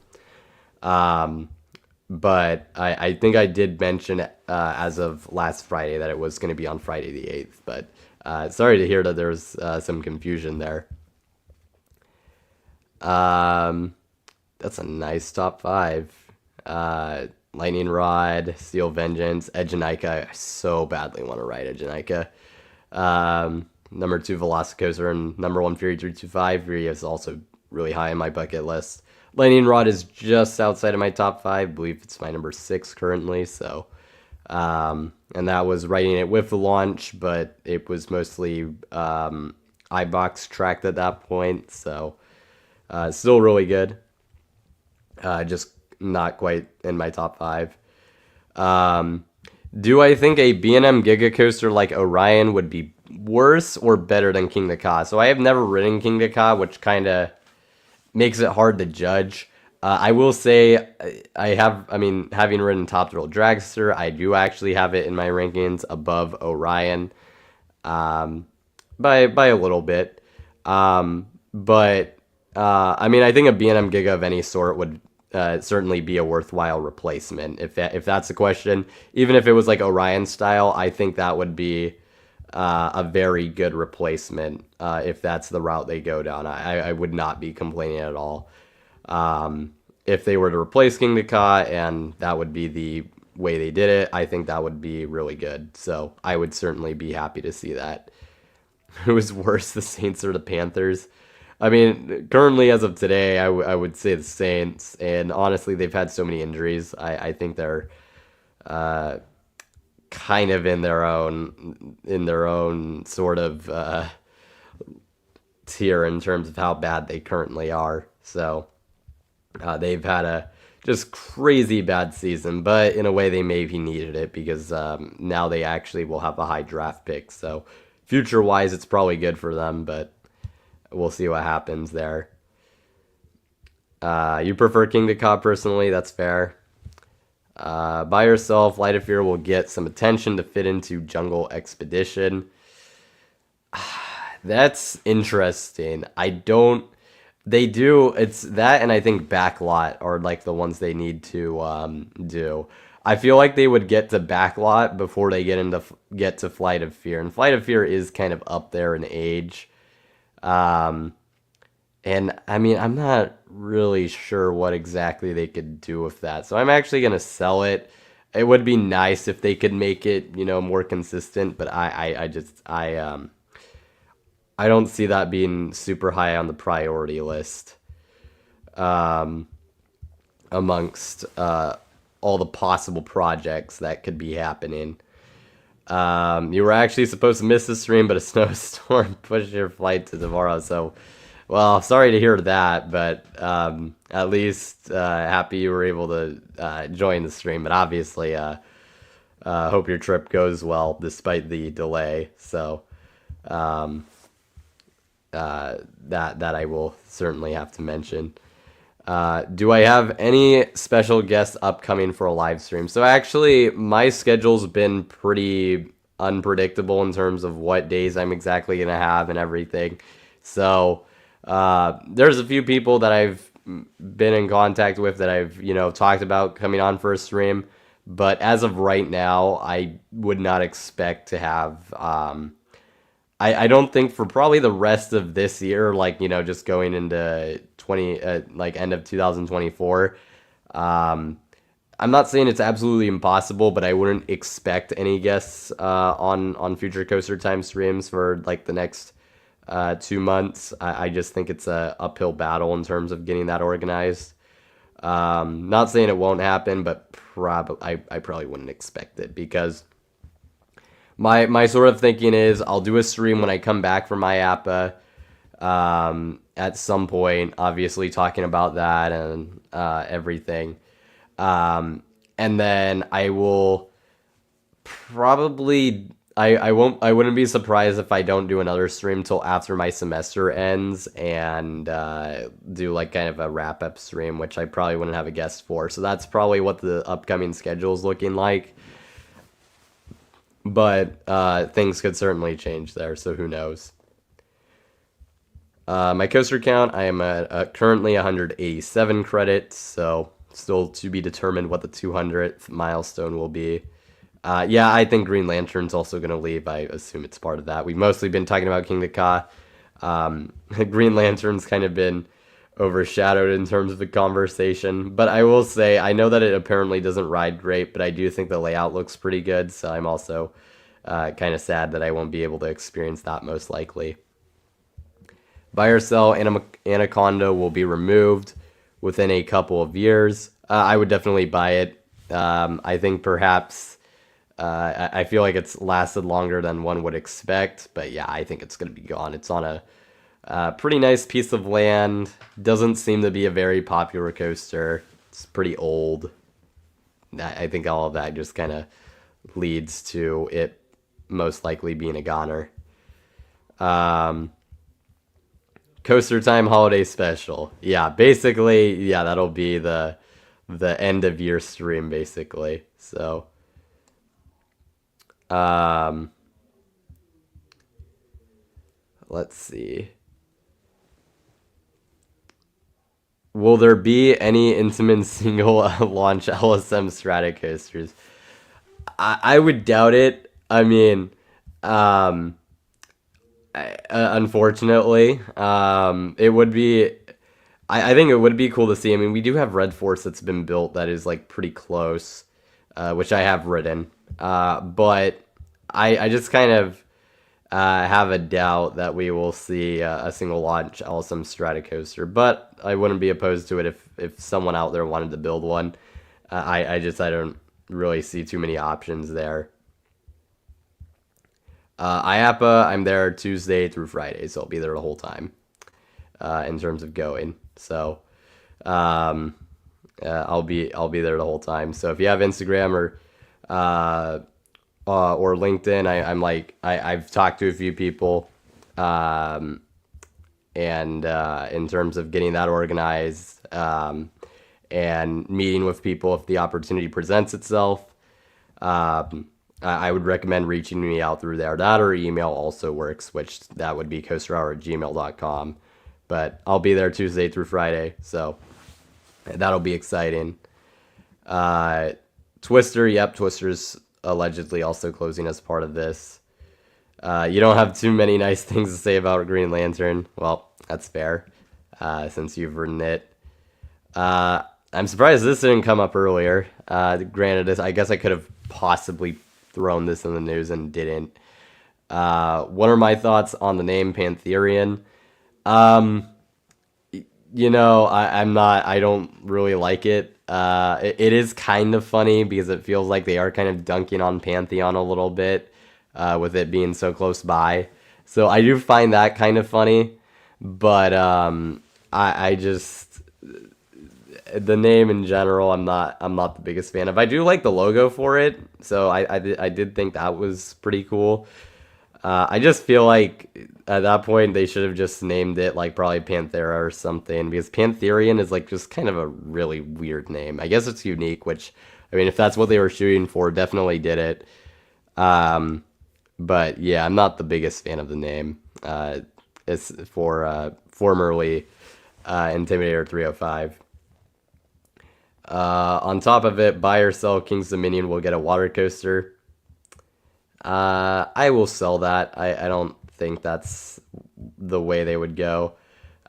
But I think I did mention as of last Friday that it was going to be on Friday the 8th. But sorry to hear that there was some confusion there. That's a nice top 5. Lightning Rod, Steel Vengeance, Edge and Ica. I so badly want to ride Edge and Ica. Number 2 Velocicoaster and number 1 Fury 325. Fury is also really high on my bucket list. Lightning Rod is just outside of my top 5. I believe it's my number 6 currently. So, and that was riding it with the launch, but it was mostly iBox tracked at that point. So, still really good. Just not quite in my top 5. Do I think a B&M Giga Coaster like Orion would be worse or better than King Ka? So I have never ridden King Ka, which kind of makes it hard to judge. I will say having ridden Top Thrill Dragster, I do actually have it in my rankings above Orion by a little bit. But I think a B&M Giga of any sort would certainly be a worthwhile replacement. If that's the question, even if it was like Orion style, I think that would be a very good replacement if that's the route they go down. I would not be complaining at all. If they were to replace King Ka and that would be the way they did it, I think that would be really good. So I would certainly be happy to see that. Who's worse, the Saints or the Panthers? I mean, currently as of today, I would say the Saints. And honestly, they've had so many injuries. I think they're kind of in their own sort of tier in terms of how bad they currently are. So they've had a just crazy bad season, but in a way they maybe needed it because now they actually will have a high draft pick. So future-wise, it's probably good for them, but we'll see what happens there. You prefer King Ka personally, that's fair. By yourself, Light of Fear will get some attention to fit into Jungle Expedition. That's interesting. They do, it's that and I think Backlot are like the ones they need to do. I feel like they would get to Backlot before they get to Flight of Fear. And Flight of Fear is kind of up there in age. And I'm not really sure what exactly they could do with that. So I'm actually going to sell it. It would be nice if they could make it, more consistent, but I don't see that being super high on the priority list. Amongst all the possible projects that could be happening. You were actually supposed to miss the stream, but a snowstorm pushed your flight to tomorrow. So, well, sorry to hear that, but at least happy you were able to join the stream. But obviously, hope your trip goes well despite the delay. So, that I will certainly have to mention. Do I have any special guests upcoming for a live stream? So actually, my schedule's been pretty unpredictable in terms of what days I'm exactly going to have and everything. So there's a few people that I've been in contact with that I've, talked about coming on for a stream. But as of right now, I would not expect to have I don't think for probably the rest of this year, like, just going into end of 2024. I'm not saying it's absolutely impossible, but I wouldn't expect any guests on future Coaster Time streams for like the next 2 months. I just think it's a uphill battle in terms of getting that organized. Not saying it won't happen, but I probably wouldn't expect it because my sort of thinking is I'll do a stream when I come back from IAAPA at some point, obviously talking about that and everything. And then I will probably I wouldn't be surprised if I don't do another stream till after my semester ends and do like kind of a wrap up stream, which I probably wouldn't have a guest for. So that's probably what the upcoming schedule is looking like. But things could certainly change there, so who knows. My coaster count, I am at currently 187 credits, so still to be determined what the 200th milestone will be. Yeah, I think Green Lantern's also going to leave. I assume it's part of that. We've mostly been talking about King Ka. Green Lantern's kind of been overshadowed in terms of the conversation. But I will say, I know that it apparently doesn't ride great, but I do think the layout looks pretty good. So I'm also kind of sad that I won't be able to experience that most likely. Buy or sell Anaconda will be removed within a couple of years. I would definitely buy it. I think perhaps I feel like it's lasted longer than one would expect, but yeah, I think it's going to be gone. It's on a pretty nice piece of land. Doesn't seem to be a very popular coaster. It's pretty old. I think all of that just kind of leads to it most likely being a goner. Coaster Time Holiday Special. Yeah, basically, yeah, that'll be the end of year stream, basically. So, let's see. Will there be any Intamin single launch LSM Strata coasters? I would doubt it. I mean, unfortunately, it would be. I think it would be cool to see. I mean, we do have Red Force that's been built that is like pretty close, which I have ridden. But I just kind of have a doubt that we will see a single launch LSM Strata coaster. But I wouldn't be opposed to it if someone out there wanted to build one. I don't really see too many options there. IAAPA, I'm there Tuesday through Friday, so I'll be there the whole time in terms of going. So I'll be there the whole time. So if you have Instagram or LinkedIn, I've talked to a few people, and in terms of getting that organized and meeting with people if the opportunity presents itself. I would recommend reaching me out through there. That or email also works, which that would be coasterhour@gmail.com. But I'll be there Tuesday through Friday, so that'll be exciting. Twister, yep, Twister's allegedly also closing as part of this. You don't have too many nice things to say about Green Lantern. Well, that's fair, since you've ridden it. I'm surprised this didn't come up earlier. Granted, I guess I could have possibly thrown this in the news and didn't. What are my thoughts on the name Pantherian? I don't really like it. It is kind of funny because it feels like they are kind of dunking on Pantheon a little bit, with it being so close by. So I do find that kind of funny, but I just, the name in general, I'm not the biggest fan of. I do like the logo for it, so I did think that was pretty cool. I just feel like at that point they should have just named it like probably Panthera or something, because Pantherian is like just kind of a really weird name. I guess it's unique, which, I mean, if that's what they were shooting for, definitely did it. But yeah, I'm not the biggest fan of the name. It's for formerly Intimidator 305. On top of it, buy or sell King's Dominion will get a water coaster. I will sell that. I don't think that's the way they would go.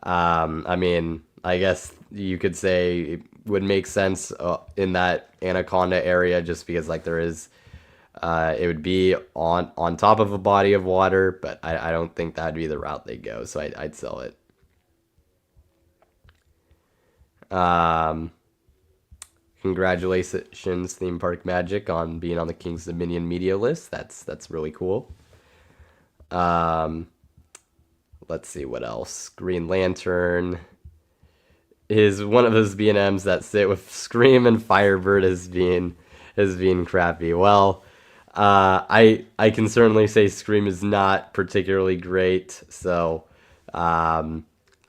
I mean, I guess you could say it would make sense in that Anaconda area, just because like there is, it would be on top of a body of water, but I don't think that'd be the route they go, so I'd sell it. Congratulations, Theme Park Magic, on being on the King's Dominion media list. That's really cool. Let's see what else. Green Lantern is one of those B&Ms that sit with Scream and Firebird as being crappy. Well, I can certainly say Scream is not particularly great, so I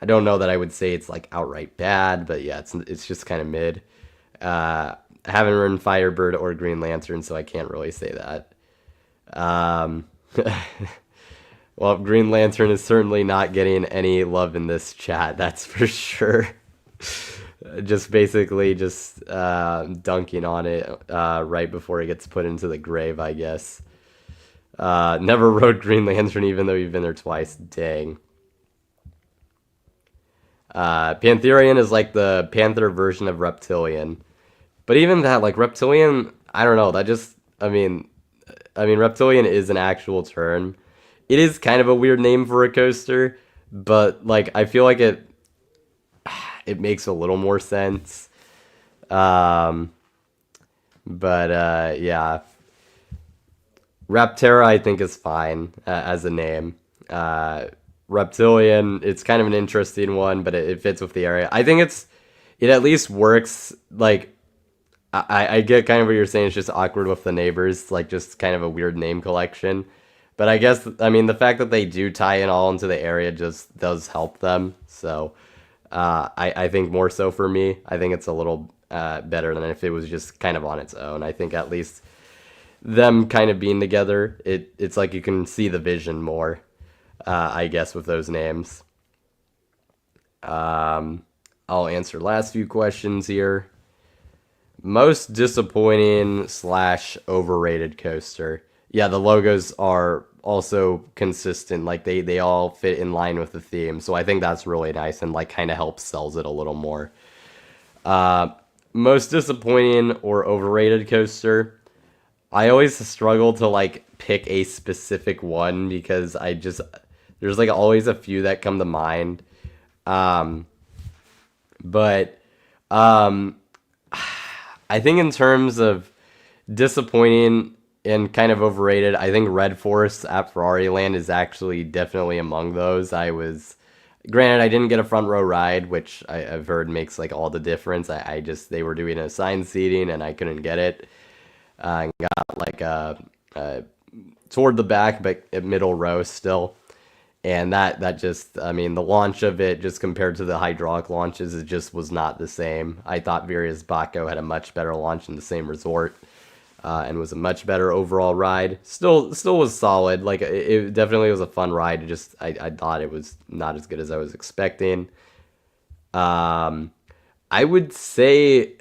don't know that I would say it's like outright bad, but yeah, it's just kind of mid. I haven't run Firebird or Green Lantern, so I can't really say that. Well, Green Lantern is certainly not getting any love in this chat, that's for sure. Just basically just dunking on it right before it gets put into the grave, I guess. Never rode Green Lantern even though you've been there twice. Dang. Pantherian is like the Panther version of Reptilian. But even that, like Reptilian, I don't know, that just, I mean, Reptilian is an actual term. It is kind of a weird name for a coaster, but like I feel like it makes a little more sense. But yeah, Raptera I think is fine as a name. Reptilian, it's kind of an interesting one, but it fits with the area. I think it at least works. Like I get kind of what you're saying. It's just awkward with the neighbors, like just kind of a weird name collection. But I guess, I mean, the fact that they do tie in all into the area just does help them. So I think more so for me, I think it's a little better than if it was just kind of on its own. I think at least them kind of being together, it's like you can see the vision more, I guess, with those names. I'll answer last few questions here. Most disappointing / overrated coaster. Yeah, the logos are also consistent. Like they all fit in line with the theme. So I think that's really nice and like kind of helps sells it a little more. Most disappointing or overrated coaster. I always struggle to like pick a specific one because there's like always a few that come to mind. But I think in terms of disappointing and kind of overrated, I think Red Forest at Ferrari Land is actually definitely among those. Granted, I didn't get a front row ride, which I've heard makes like all the difference. They were doing assigned seating and I couldn't get it. And got like toward the back, but at middle row still. And that just, I mean, the launch of it, just compared to the hydraulic launches, it just was not the same. I thought Viria's Baco had a much better launch in the same resort, and was a much better overall ride. Still was solid. Like, it definitely was a fun ride. I thought it was not as good as I was expecting. I would say,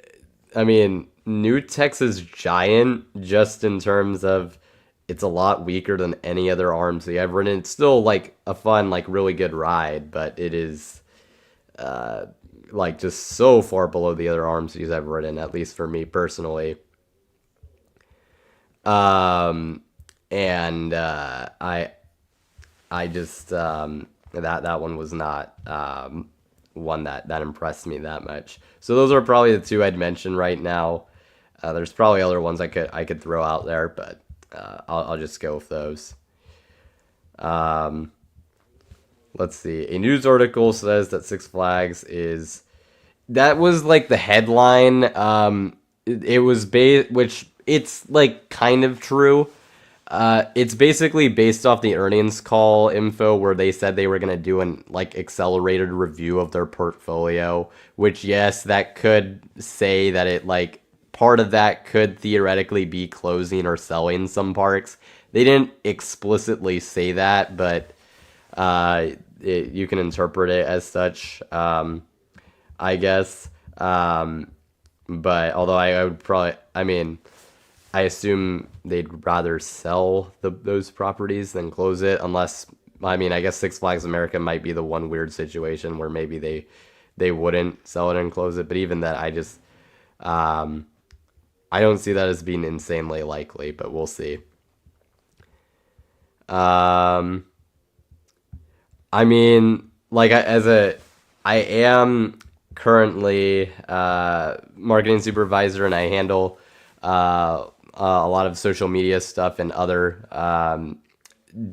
I mean, New Texas Giant, just in terms of, it's a lot weaker than any other RMC I've ridden. It's still like a fun, like really good ride, but it is like just so far below the other RMCs I've ridden, at least for me personally. And I just that one was not one that impressed me that much. So those are probably the two I'd mention right now. There's probably other ones I could throw out there, but I'll just go with those. Let's see. A news article says that Six Flags that was like the headline. It was which it's like kind of true. It's basically based off the earnings call info where they said they were gonna do an like accelerated review of their portfolio, which yes, that could say that it like part of that could theoretically be closing or selling some parks. They didn't explicitly say that, but you can interpret it as such, I guess. But although I would probably, I mean, I assume they'd rather sell those properties than close it, unless, I mean, I guess Six Flags America might be the one weird situation where maybe they wouldn't sell it and close it. But even that, um, I don't see that as being insanely likely, but we'll see. Um, I mean, like I am currently marketing supervisor, and I handle a lot of social media stuff and other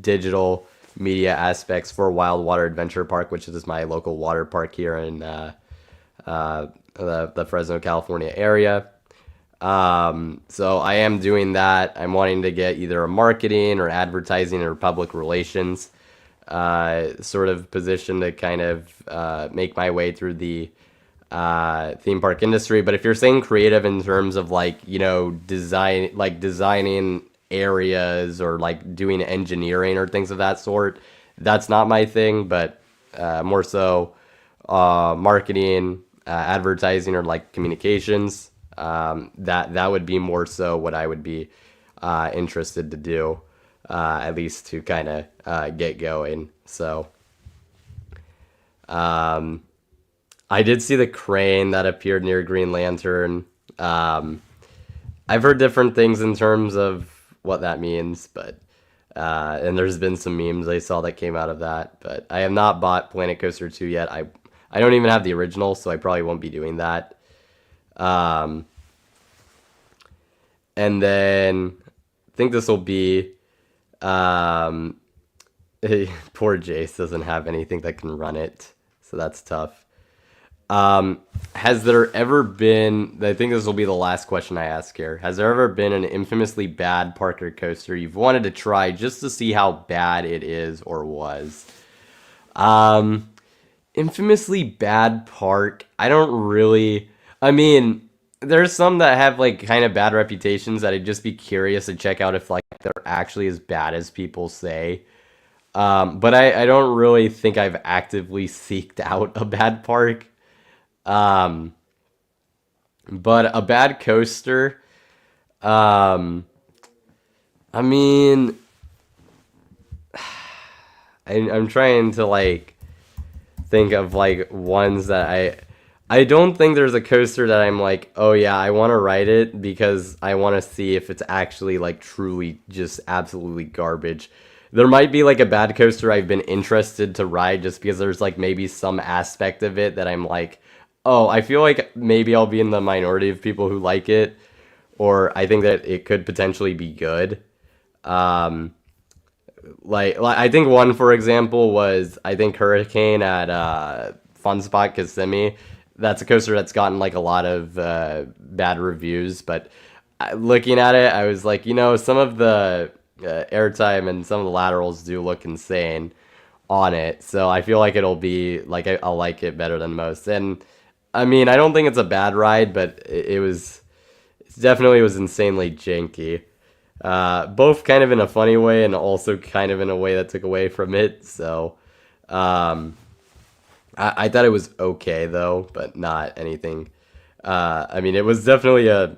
digital media aspects for Wild Water Adventure Park, which is my local water park here in the Fresno, California area. So I am doing that. I'm wanting to get either a marketing or advertising or public relations sort of position to kind of make my way through the theme park industry. But if you're saying creative in terms of like, you know, designing areas or like doing engineering or things of that sort, that's not my thing. But more so marketing, advertising, or like communications. That would be more so what I would be interested to do, at least to kind of get going. So I did see the crane that appeared near Green Lantern. I've heard different things in terms of what that means, but and there's been some memes I saw that came out of that. But I have not bought Planet Coaster 2 yet. I don't even have the original, so I probably won't be doing that. And then I think this will be poor Jace doesn't have anything that can run it, so that's tough. Has there ever been, I think this will be the last question I ask here. Has there ever been an infamously bad park or coaster you've wanted to try just to see how bad it is or was? Infamously bad park. I don't really, I mean, there's some that have like kind of bad reputations that I'd just be curious to check out if like they're actually as bad as people say. But I don't really think I've actively seeked out a bad park. But a bad coaster, I mean, I'm trying to like think of like ones that I don't think there's a coaster that I'm like, oh yeah, I want to ride it because I want to see if it's actually like truly just absolutely garbage. There might be like a bad coaster I've been interested to ride just because there's like maybe some aspect of it that I'm like, oh, I feel like maybe I'll be in the minority of people who like it, or I think that it could potentially be good. Um, like I think one, for example, was I think Hurricane at Fun Spot Kissimmee. That's a coaster that's gotten like a lot of bad reviews, but looking at it, I was like, you know, some of the airtime and some of the laterals do look insane on it, so I feel like it'll be like I'll like it better than most. And I mean, I don't think it's a bad ride, but it definitely was insanely janky. Both kind of in a funny way and also kind of in a way that took away from it. So um, I thought it was okay though, but not anything. I mean, it was definitely a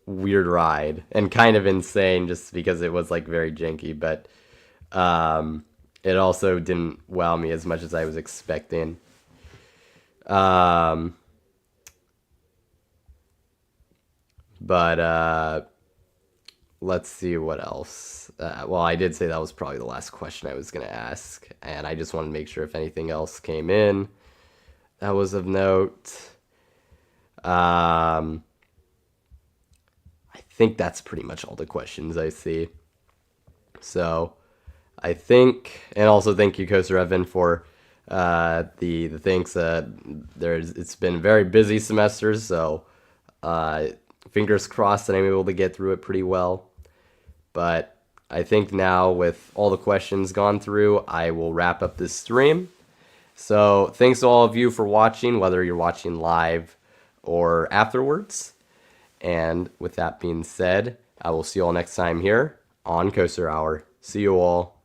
weird ride and kind of insane just because it was like very janky, but it also didn't wow me as much as I was expecting. Um, but let's see what else. Well, I did say that was probably the last question I was going to ask, and I just wanted to make sure if anything else came in that was of note. Um, I think that's pretty much all the questions I see. So I think, and also thank you, Coaster Evan, for the thanks. It's been a very busy semester, so uh, fingers crossed that I'm able to get through it pretty well. But I think now with all the questions gone through, I will wrap up this stream. So thanks to all of you for watching, whether you're watching live or afterwards. And with that being said, I will see you all next time here on Coaster Hour. See you all.